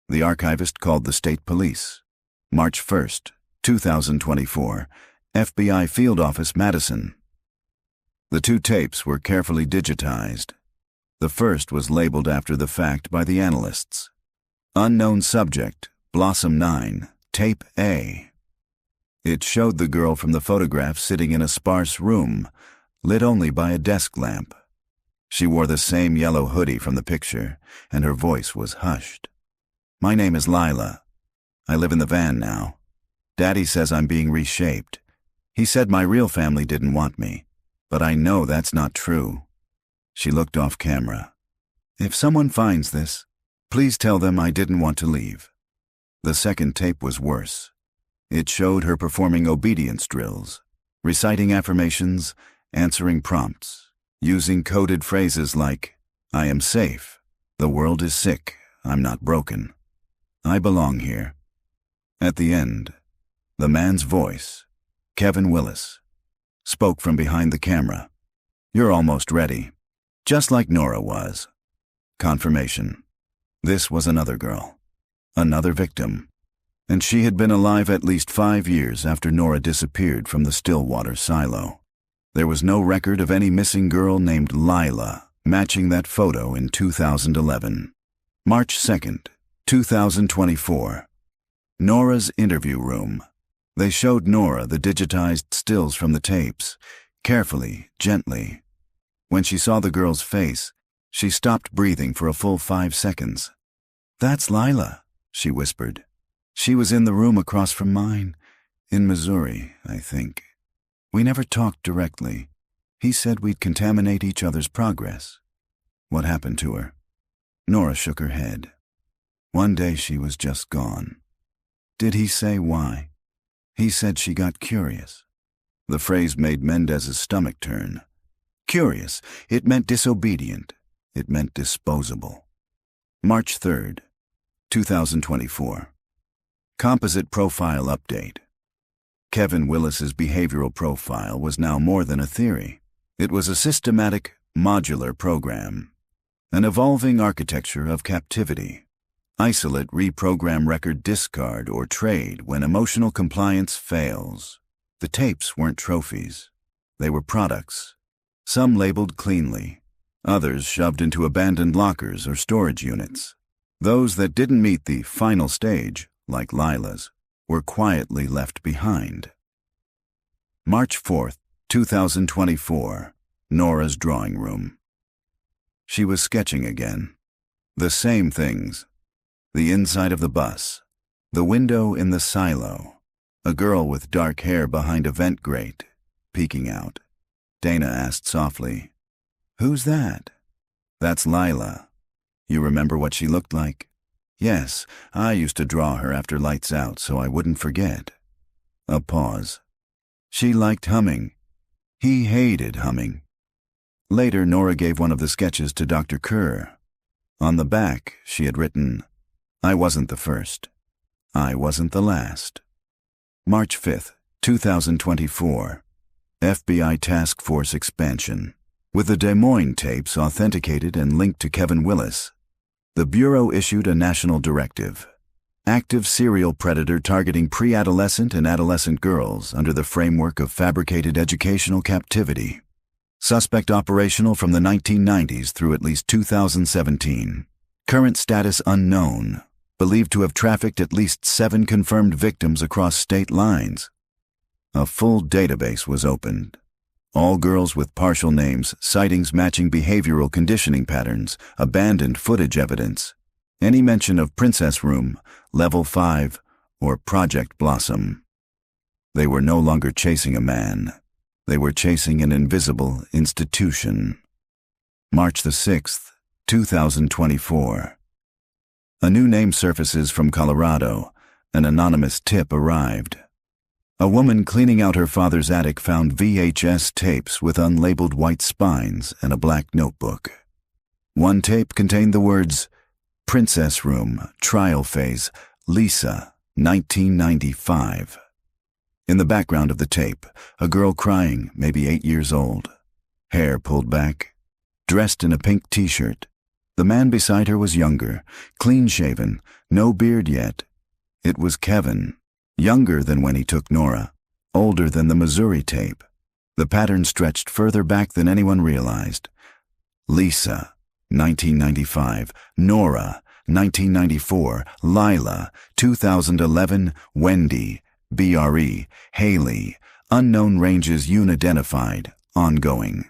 The archivist called the state police. March 1st, 2024, FBI Field Office, Madison. The 2 tapes were carefully digitized. The first was labeled after the fact by the analysts. Unknown subject, Blossom 9, Tape A. It showed the girl from the photograph sitting in a sparse room, lit only by a desk lamp. She wore the same yellow hoodie from the picture, and her voice was hushed. "My name is Lila. I live in the van now. Daddy says I'm being reshaped. He said my real family didn't want me. But I know that's not true." She looked off camera. "If someone finds this, please tell them I didn't want to leave." The second tape was worse. It showed her performing obedience drills, reciting affirmations, answering prompts, using coded phrases like, "I am safe," "The world is sick," "I'm not broken," "I belong here." At the end, the man's voice, Kevin Willis, spoke from behind the camera. "You're almost ready," just like Nora was. Confirmation. This was another girl, another victim, and she had been alive at least 5 years after Nora disappeared from the Stillwater silo. There was no record of any missing girl named Lila matching that photo in 2011. March 2nd, 2024. Nora's interview room. They showed Nora the digitized stills from the tapes, carefully, gently. When she saw the girl's face, she stopped breathing for a full 5 seconds. "That's Lila," she whispered. "She was in the room across from mine, in Missouri, I think. We never talked directly. He said we'd contaminate each other's progress." "What happened to her?" Nora shook her head. "One day she was just gone." "Did he say why?" "He said she got curious." The phrase made Mendez's stomach turn. Curious. It meant disobedient. It meant disposable. March 3rd, 2024. Composite profile update. Kevin Willis's behavioral profile was now more than a theory. It was a systematic, modular program. An evolving architecture of captivity. Isolate, reprogram, record, discard, or trade when emotional compliance fails. The tapes weren't trophies. They were products. Some labeled cleanly. Others shoved into abandoned lockers or storage units. Those that didn't meet the final stage, like Lila's, were quietly left behind. March 4th, 2024. Nora's drawing room. She was sketching again. The same things. The inside of the bus. The window in the silo. A girl with dark hair behind a vent grate, peeking out. Dana asked softly, "Who's that?" "That's Lila. You remember what she looked like?" "Yes, I used to draw her after lights out so I wouldn't forget." A pause. "She liked humming. He hated humming." Later, Nora gave one of the sketches to Dr. Kerr. On the back, she had written, "I wasn't the first. I wasn't the last." March 5th, 2024. FBI Task Force expansion. With the Des Moines tapes authenticated and linked to Kevin Willis, the Bureau issued a national directive. Active serial predator targeting pre-adolescent and adolescent girls under the framework of fabricated educational captivity. Suspect operational from the 1990s through at least 2017. Current status unknown. Believed to have trafficked at least 7 confirmed victims across state lines. A full database was opened. All girls with partial names, sightings matching behavioral conditioning patterns, abandoned footage evidence. Any mention of Princess Room, Level 5, or Project Blossom. They were no longer chasing a man. They were chasing an invisible institution. March the 6th, 2024. A new name surfaces from Colorado. An anonymous tip arrived. A woman cleaning out her father's attic found VHS tapes with unlabeled white spines and a black notebook. One tape contained the words, "Princess Room, Trial Phase, Lisa, 1995. In the background of the tape, a girl crying, maybe 8 years old. Hair pulled back, dressed in a pink t-shirt. The man beside her was younger, clean-shaven, no beard yet. It was Kevin. Younger than when he took Nora, older than the Missouri tape. The pattern stretched further back than anyone realized. Lisa, 1995, Nora, 1994, Lila, 2011, Wendy, BRE, Haley, unknown ranges unidentified, ongoing.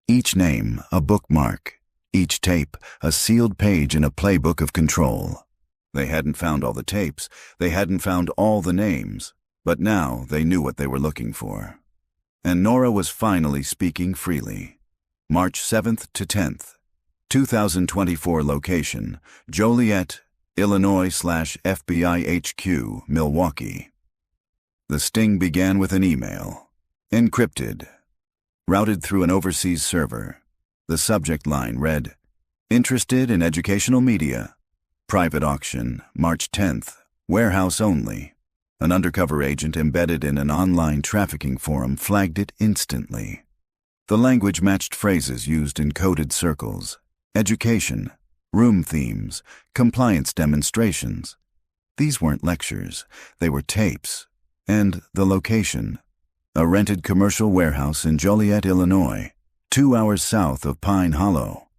Each name, a bookmark. Each tape, a sealed page in a playbook of control. They hadn't found all the tapes, they hadn't found all the names, but now they knew what they were looking for. And Nora was finally speaking freely. March 7th to 10th, 2024 location, Joliet, Illinois/FBI HQ, Milwaukee. The sting began with an email. Encrypted. Routed through an overseas server. The subject line read, "Interested in educational media. Private auction, March 10th. Warehouse only." An undercover agent embedded in an online trafficking forum flagged it instantly. The language matched phrases used in coded circles. Education, room themes, compliance demonstrations. These weren't lectures, they were tapes. And the location, a rented commercial warehouse in Joliet, Illinois, 2 hours south of Pine Hollow.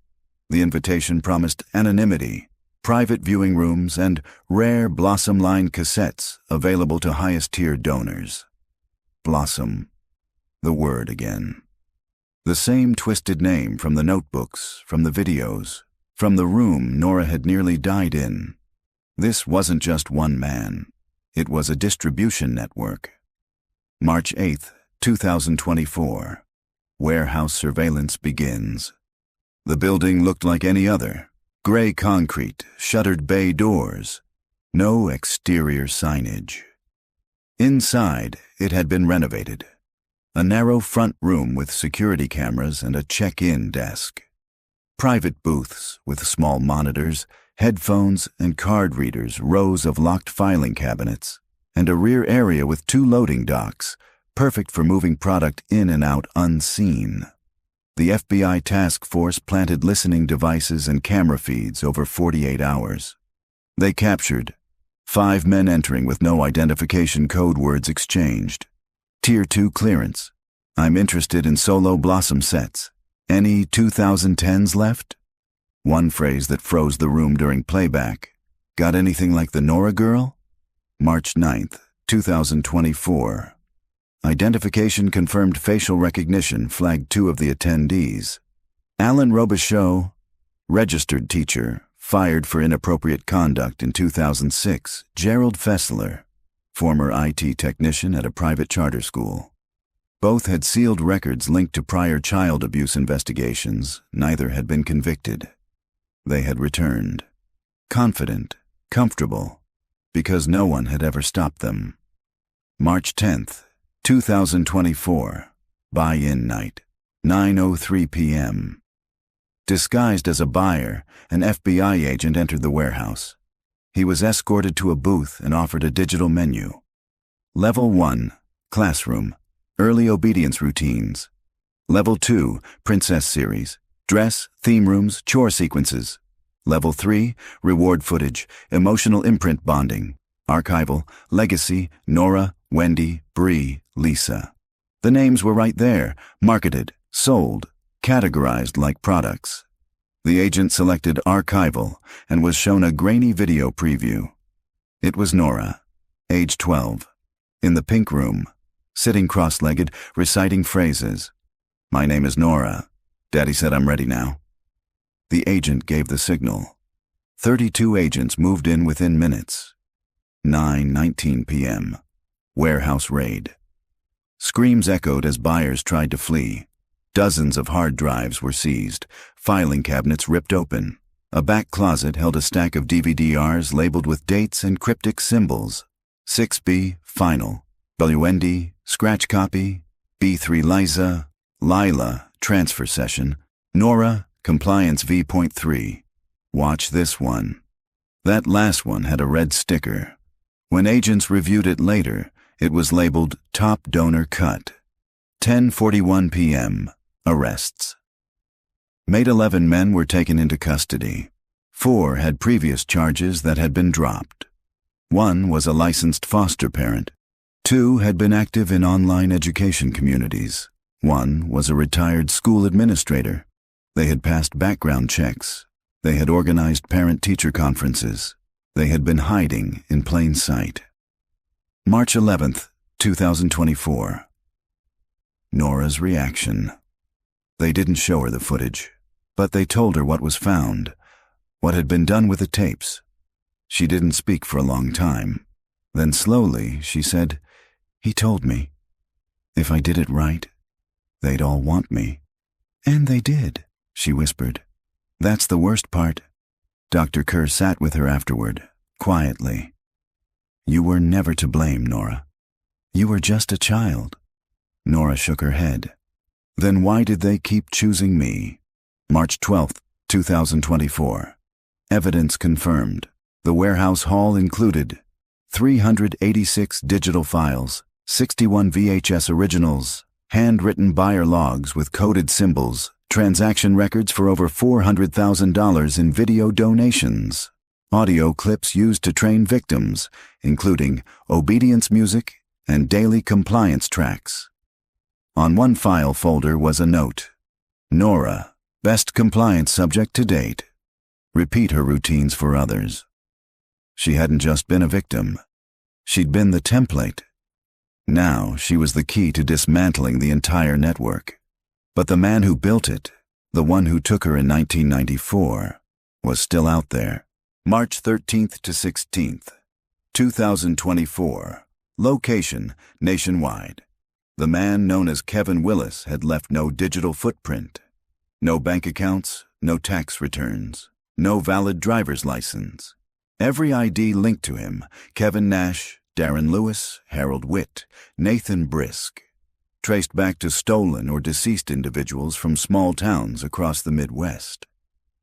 The invitation promised anonymity, private viewing rooms, and rare Blossom-lined cassettes available to highest-tier donors. Blossom. The word again. The same twisted name from the notebooks, from the videos, from the room Nora had nearly died in. This wasn't just one man. It was a distribution network. March 8th, 2024. Warehouse surveillance begins. The building looked like any other. Gray concrete, shuttered bay doors. No exterior signage. Inside, it had been renovated. A narrow front room with security cameras and a check-in desk. Private booths with small monitors, headphones, and card readers, rows of locked filing cabinets, and a rear area with 2 loading docks, perfect for moving product in and out unseen. The FBI task force planted listening devices and camera feeds over 48 hours. They captured 5 men entering with no identification code words exchanged. Tier 2 clearance. I'm interested in solo Blossom sets. Any 2010s left? One phrase that froze the room during playback. Got anything like the Nora girl? March 9th, 2024. Identification confirmed facial recognition flagged 2 of the attendees. Alan Robichaud, registered teacher, fired for inappropriate conduct in 2006. Gerald Fessler, former IT technician at a private charter school. Both had sealed records linked to prior child abuse investigations. Neither had been convicted. They had returned. Confident, comfortable, because no one had ever stopped them. March 10th, 2024. Buy-in night, 9:03 p.m. Disguised as a buyer, an FBI agent entered the warehouse. He was escorted to a booth and offered a digital menu. Level 1, classroom, early obedience routines. Level 2, princess series, dress, theme rooms, chore sequences. Level 3, reward footage, emotional imprint bonding, archival, legacy, Nora, Wendy, Bree, Lisa. The names were right there, marketed, sold, categorized like products. The agent selected archival and was shown a grainy video preview. It was Nora, age 12, in the pink room, sitting cross-legged, reciting phrases. My name is Nora. Daddy said I'm ready now. The agent gave the signal. 32 agents moved in within minutes. 9:19 p.m. Warehouse raid. Screams echoed as buyers tried to flee. Dozens of hard drives were seized, filing cabinets ripped open. A back closet held a stack of DVD-Rs labeled with dates and cryptic symbols. 6B, final. WND, scratch copy. B3 Liza, Lila, transfer session. Nora, compliance V.3. Watch this one. That last one had a red sticker. When agents reviewed it later, it was labeled Top Donor Cut. 10:41 p.m. Arrests. Made 11 men were taken into custody. 4 had previous charges that had been dropped. 1 was a licensed foster parent. 2 had been active in online education communities. 1 was a retired school administrator. They had passed background checks. They had organized parent-teacher conferences. They had been hiding in plain sight. March 11th, 2024. Nora's reaction. They didn't show her the footage, but they told her what was found, what had been done with the tapes. She didn't speak for a long time. Then slowly she said, "He told me. If I did it right, They'd all want me. And they did, she whispered. That's the worst part. Dr. Kerr sat with her afterward, quietly. You were never to blame, Nora. You were just a child. Nora shook her head. Then why did they keep choosing me? March 12, 2024. Evidence confirmed. The warehouse haul included 386 digital files, 61 VHS originals, handwritten buyer logs with coded symbols, transaction records for over $400,000 in video donations, audio clips used to train victims, including obedience music and daily compliance tracks. On one file folder was a note. Nora, best compliance subject to date. Repeat her routines for others. She hadn't just been a victim. She'd been the template. Now she was the key to dismantling the entire network. But the man who built it, the one who took her in 1994, was still out there. March 13th to 16th, 2024. Location, nationwide. The man known as Kevin Willis had left no digital footprint. No bank accounts, no tax returns, no valid driver's license. Every ID linked to him, Kevin Nash, Darren Lewis, Harold Witt, Nathan Brisk, traced back to stolen or deceased individuals from small towns across the Midwest.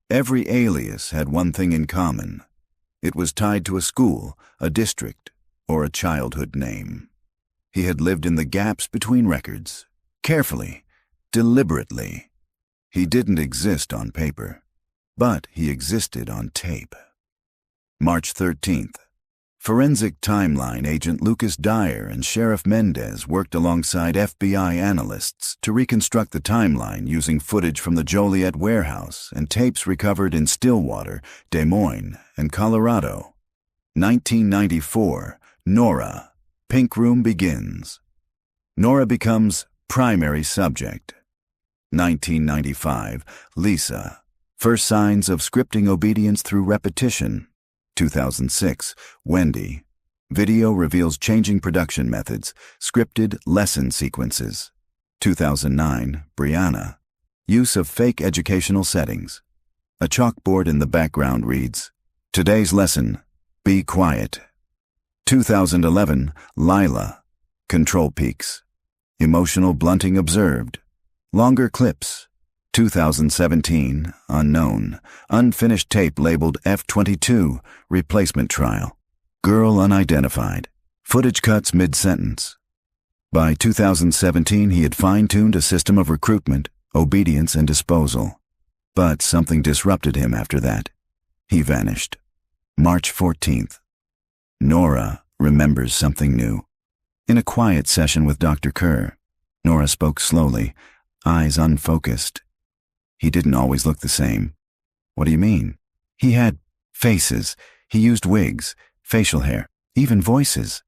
Every alias had one thing in common. It was tied to a school, a district, or a childhood name. He had lived in the gaps between records, carefully, deliberately. He didn't exist on paper, but he existed on tape. March 13th. Forensic Timeline agent Lucas Dyer and Sheriff Mendez worked alongside FBI analysts to reconstruct the timeline using footage from the Joliet warehouse and tapes recovered in Stillwater, Des Moines, and Colorado. 1994, Nora. Pink Room begins. Nora becomes primary subject. 1995, Lisa. First signs of scripting obedience through repetition. 2006, Wendy. Video reveals changing production methods, scripted lesson sequences. 2009, Brianna. Use of fake educational settings. A chalkboard in the background reads, Today's lesson, be quiet. 2011, Lila. Control peaks. Emotional blunting observed. Longer clips. 2017, unknown. Unfinished tape labeled F22, replacement trial. Girl unidentified. Footage cuts mid-sentence. By 2017, he had fine-tuned a system of recruitment, obedience, and disposal. But something disrupted him after that. He vanished. March 14th. Nora remembers something new. In a quiet session with Dr. Kerr, Nora spoke slowly, eyes unfocused. He didn't always look the same. What do you mean? He had faces. He used wigs, facial hair, even voices.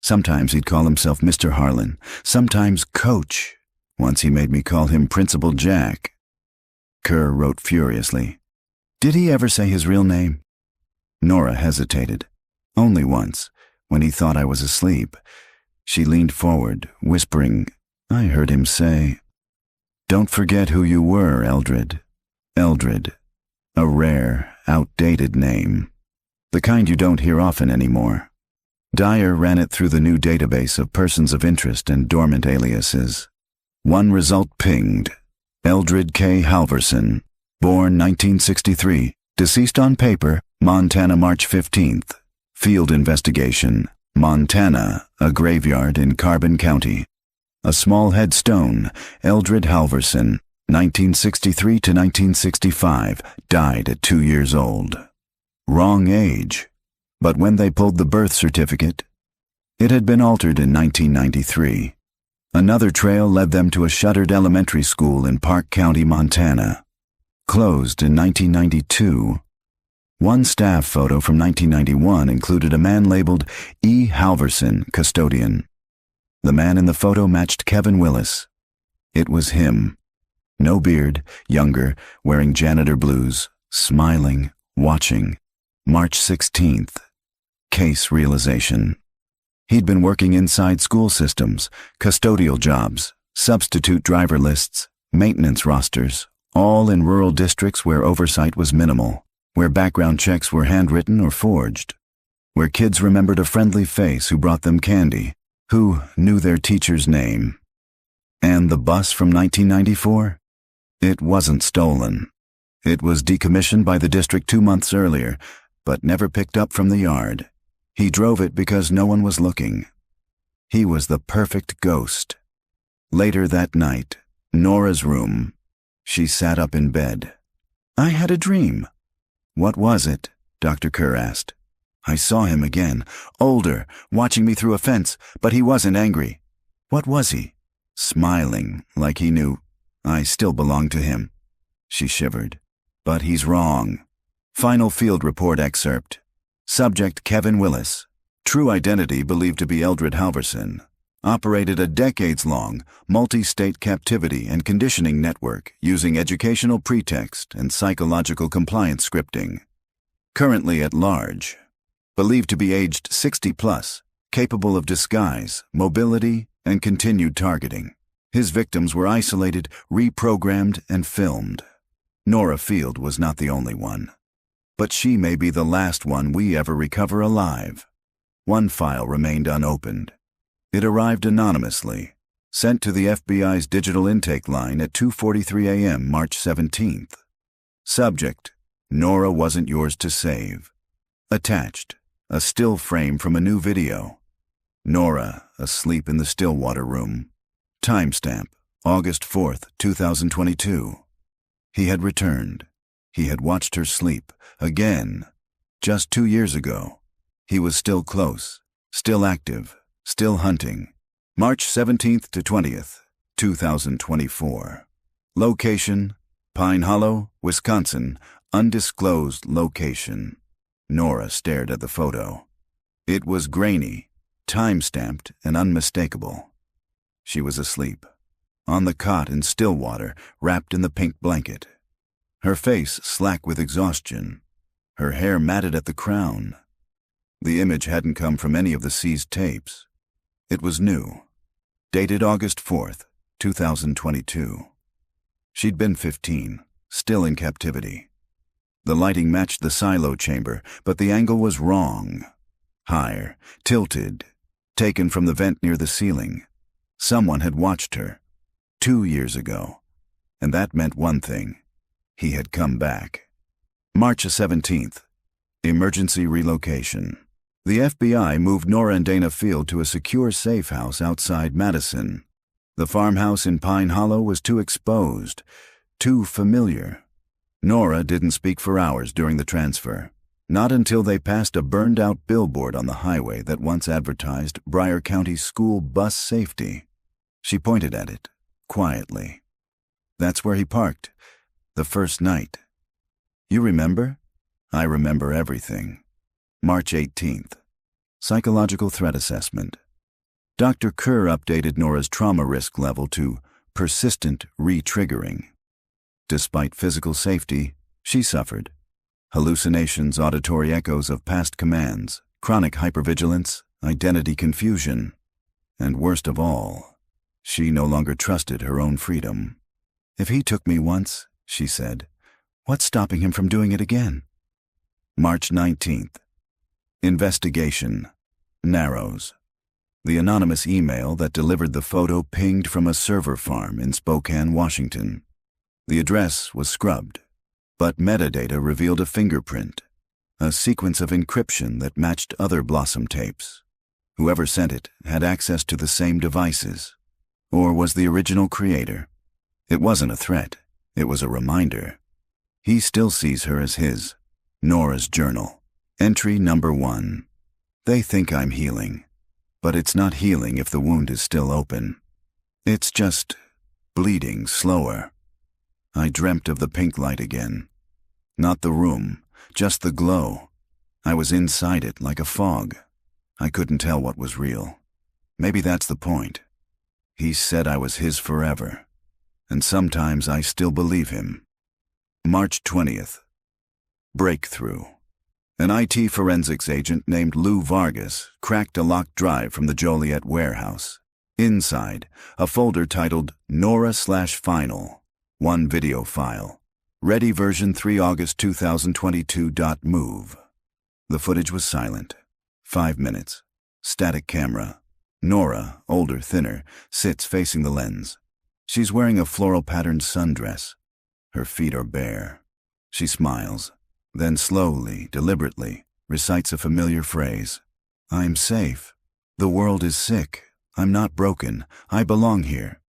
Sometimes he'd call himself Mr. Harlan, sometimes Coach. Once he made me call him Principal Jack. Kerr wrote furiously. Did he ever say his real name? Nora hesitated. Only once, when he thought I was asleep. She leaned forward, whispering, I heard him say, Don't forget who you were, Eldred. Eldred. A rare, outdated name. The kind you don't hear often anymore. Dyer ran it through the new database of persons of interest and dormant aliases. One result pinged. Eldred K. Halverson. Born 1963. Deceased on paper, Montana, March 15th. Field investigation. Montana, a graveyard in Carbon County. A small headstone, Eldred Halverson, 1963 to 1965, died at 2 years old. Wrong age. But when they pulled the birth certificate, it had been altered in 1993. Another trail led them to a shuttered elementary school in Park County, Montana. Closed in 1992. One staff photo from 1991 included a man labeled E. Halverson, custodian. The man in the photo matched Kevin Willis. It was him. No beard, younger, wearing janitor blues, smiling, watching. March 16th. Case realization. He'd been working inside school systems, custodial jobs, Substitute driver lists, maintenance rosters, all in rural districts where oversight was minimal, where background checks were handwritten or forged, where kids remembered a friendly face who brought them candy, who knew their teacher's name. And the bus from 1994? It wasn't stolen. It was decommissioned by the district 2 months earlier, but never picked up from the yard. He drove it because no one was looking. He was the perfect ghost. Later that night, Nora's room. She sat up in bed. "I had a dream." "What was it?" Dr. Kerr asked. "I saw him again, older, watching me through a fence, but he wasn't angry." "What was he?" "Smiling, like he knew I still belonged to him." She shivered. "But he's wrong." Final field report excerpt. Subject Kevin Willis. True identity believed to be Eldred Halverson. Operated a decades-long, multi-state captivity and conditioning network using educational pretext and psychological compliance scripting. Currently at large. Believed to be aged 60+, capable of disguise, mobility, and continued targeting. His victims were isolated, reprogrammed, and filmed. Nora Field was not the only one. But she may be the last one we ever recover alive. One file remained unopened. It arrived anonymously, sent to the FBI's digital intake line at 2:43 a.m. March 17th. Subject: Nora wasn't yours to save. Attached: a still frame from a new video. Nora asleep in the Stillwater room. Timestamp: August 4th, 2022. He had returned. He had watched her sleep, again, just 2 years ago. He was still close, still active, still hunting. March 17th to 20th, 2024. Location: Pine Hollow, Wisconsin, undisclosed location. Nora stared at the photo. It was grainy, time-stamped, and unmistakable. She was asleep, on the cot in Stillwater, wrapped in the pink blanket. Her face slack with exhaustion, her hair matted at the crown. The image hadn't come from any of the seized tapes. It was new, dated August 4th, 2022. She'd been 15, still in captivity. The lighting matched the silo chamber, but the angle was wrong. Higher, tilted, taken from the vent near the ceiling. Someone had watched her 2 years ago, and that meant one thing. He had come back. March 17th. Emergency relocation. The FBI moved Nora and Dana Field to a secure safe house outside Madison. The farmhouse in Pine Hollow was too exposed, too familiar. Nora didn't speak for hours during the transfer, not until they passed a burned-out billboard on the highway that once advertised Bryan County school bus safety. She pointed at it, quietly. "That's where he parked, the first night." "You remember?" "I remember everything." March 18th. Psychological threat assessment. Dr. Kerr updated Nora's trauma risk level to persistent re-triggering. Despite physical safety, she suffered. Hallucinations, auditory echoes of past commands, chronic hypervigilance, identity confusion. And worst of all, she no longer trusted her own freedom. "If he took me once," she said, "what's stopping him from doing it again?" March 19th. Investigation. Narrows. The anonymous email that delivered the photo pinged from a server farm in Spokane, Washington. The address was scrubbed, but metadata revealed a fingerprint, a sequence of encryption that matched other Blossom tapes. Whoever sent it had access to the same devices, or was the original creator. It wasn't a threat, it was a reminder. He still sees her as his. Nora's journal. Entry number 1. "They think I'm healing, but it's not healing if the wound is still open. It's just bleeding slower. I dreamt of the pink light again. Not the room, just the glow. I was inside it like a fog. I couldn't tell what was real. Maybe that's the point. He said I was his forever, and sometimes I still believe him." March 20th. Breakthrough. An IT forensics agent named Lou Vargas cracked a locked drive from the Joliet warehouse. Inside, a folder titled Nora/Final, one video file. Ready version 3 August 2022.move. The footage was silent. 5 minutes. Static camera. Nora, older, thinner, sits facing the lens. She's wearing a floral-patterned sundress. Her feet are bare. She smiles, then slowly, deliberately, recites a familiar phrase. I'm safe. The world is sick. I'm not broken. I belong here.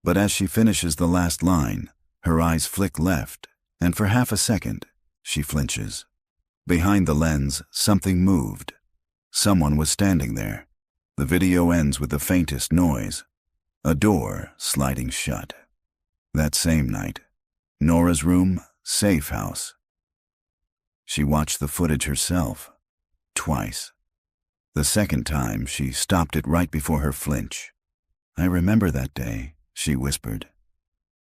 But as she finishes the last line, her eyes flick left, and for half a second, she flinches. Behind the lens, something moved. Someone was standing there. The video ends with the faintest noise. A door sliding shut. That same night, Nora's room, safe house. She watched the footage herself, twice. The second time, she stopped it right before her flinch. I remember that day, she whispered.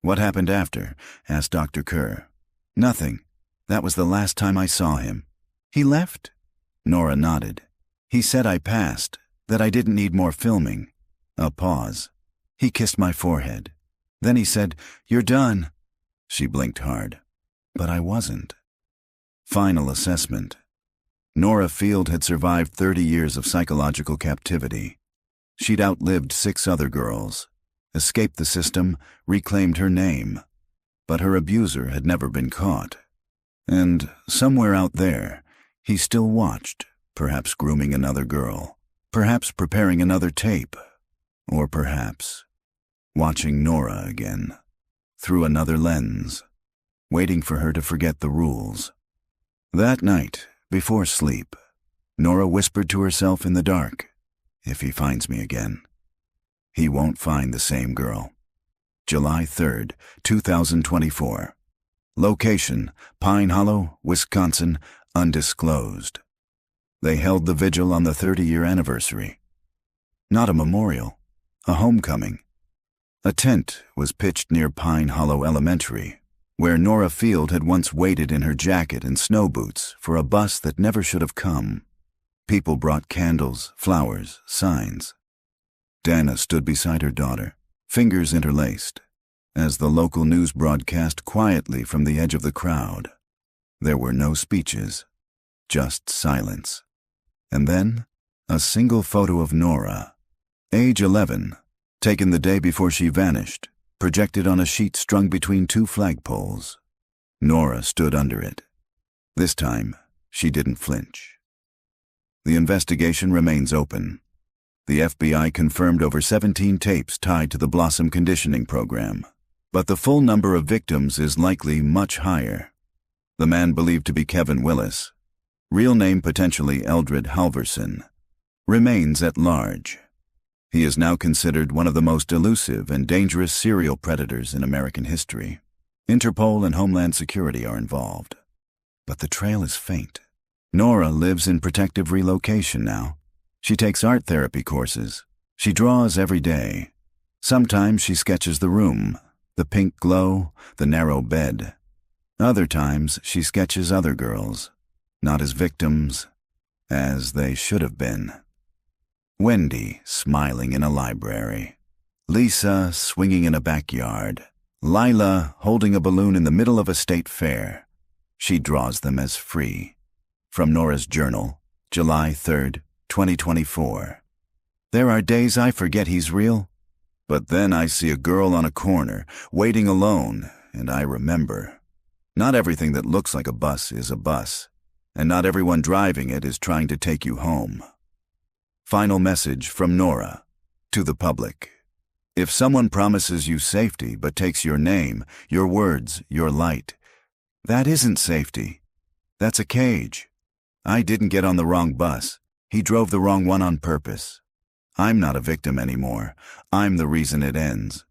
What happened after? Asked Dr. Kerr. Nothing. That was the last time I saw him. He left? Nora nodded. He said I passed, that I didn't need more filming. A pause. He kissed my forehead. Then he said, "You're done." She blinked hard. But I wasn't. Final assessment. Nora Field had survived 30 years of psychological captivity. She'd outlived 6 other girls, escaped the system, reclaimed her name. But her abuser had never been caught. And somewhere out there, he still watched, perhaps grooming another girl, perhaps preparing another tape, or perhaps watching Nora again, through another lens, waiting for her to forget the rules. That night, before sleep, Nora whispered to herself in the dark, if he finds me again, he won't find the same girl. July 3rd, 2024. Location, Pine Hollow, Wisconsin, undisclosed. They held the vigil on the 30-year anniversary. Not a memorial, a homecoming. A tent was pitched near Pine Hollow Elementary, where Nora Field had once waited in her jacket and snow boots for a bus that never should have come. People brought candles, flowers, signs. Dana stood beside her daughter, fingers interlaced, as the local news broadcast quietly from the edge of the crowd. There were no speeches, just silence. And then, a single photo of Nora, age 11, taken the day before she vanished, projected on a sheet strung between 2 flagpoles. Nora stood under it. This time, she didn't flinch. The investigation remains open. The FBI confirmed over 17 tapes tied to the Blossom conditioning program, but the full number of victims is likely much higher. The man believed to be Kevin Willis, real name potentially Eldred Halverson, remains at large. He is now considered one of the most elusive and dangerous serial predators in American history. Interpol and Homeland Security are involved. But the trail is faint. Nora lives in protective relocation now. She takes art therapy courses. She draws every day. Sometimes she sketches the room, the pink glow, the narrow bed. Other times she sketches other girls, not as victims, as they should have been. Wendy smiling in a library. Lisa swinging in a backyard. Lila holding a balloon in the middle of a state fair. She draws them as free. From Nora's journal, July 3rd, 2024. There are days I forget he's real, but then I see a girl on a corner, waiting alone, and I remember. Not everything that looks like a bus is a bus, and not everyone driving it is trying to take you home. Final message from Nora to the public. If someone promises you safety but takes your name, your words, your light, that isn't safety. That's a cage. I didn't get on the wrong bus. He drove the wrong one on purpose. I'm not a victim anymore. I'm the reason it ends.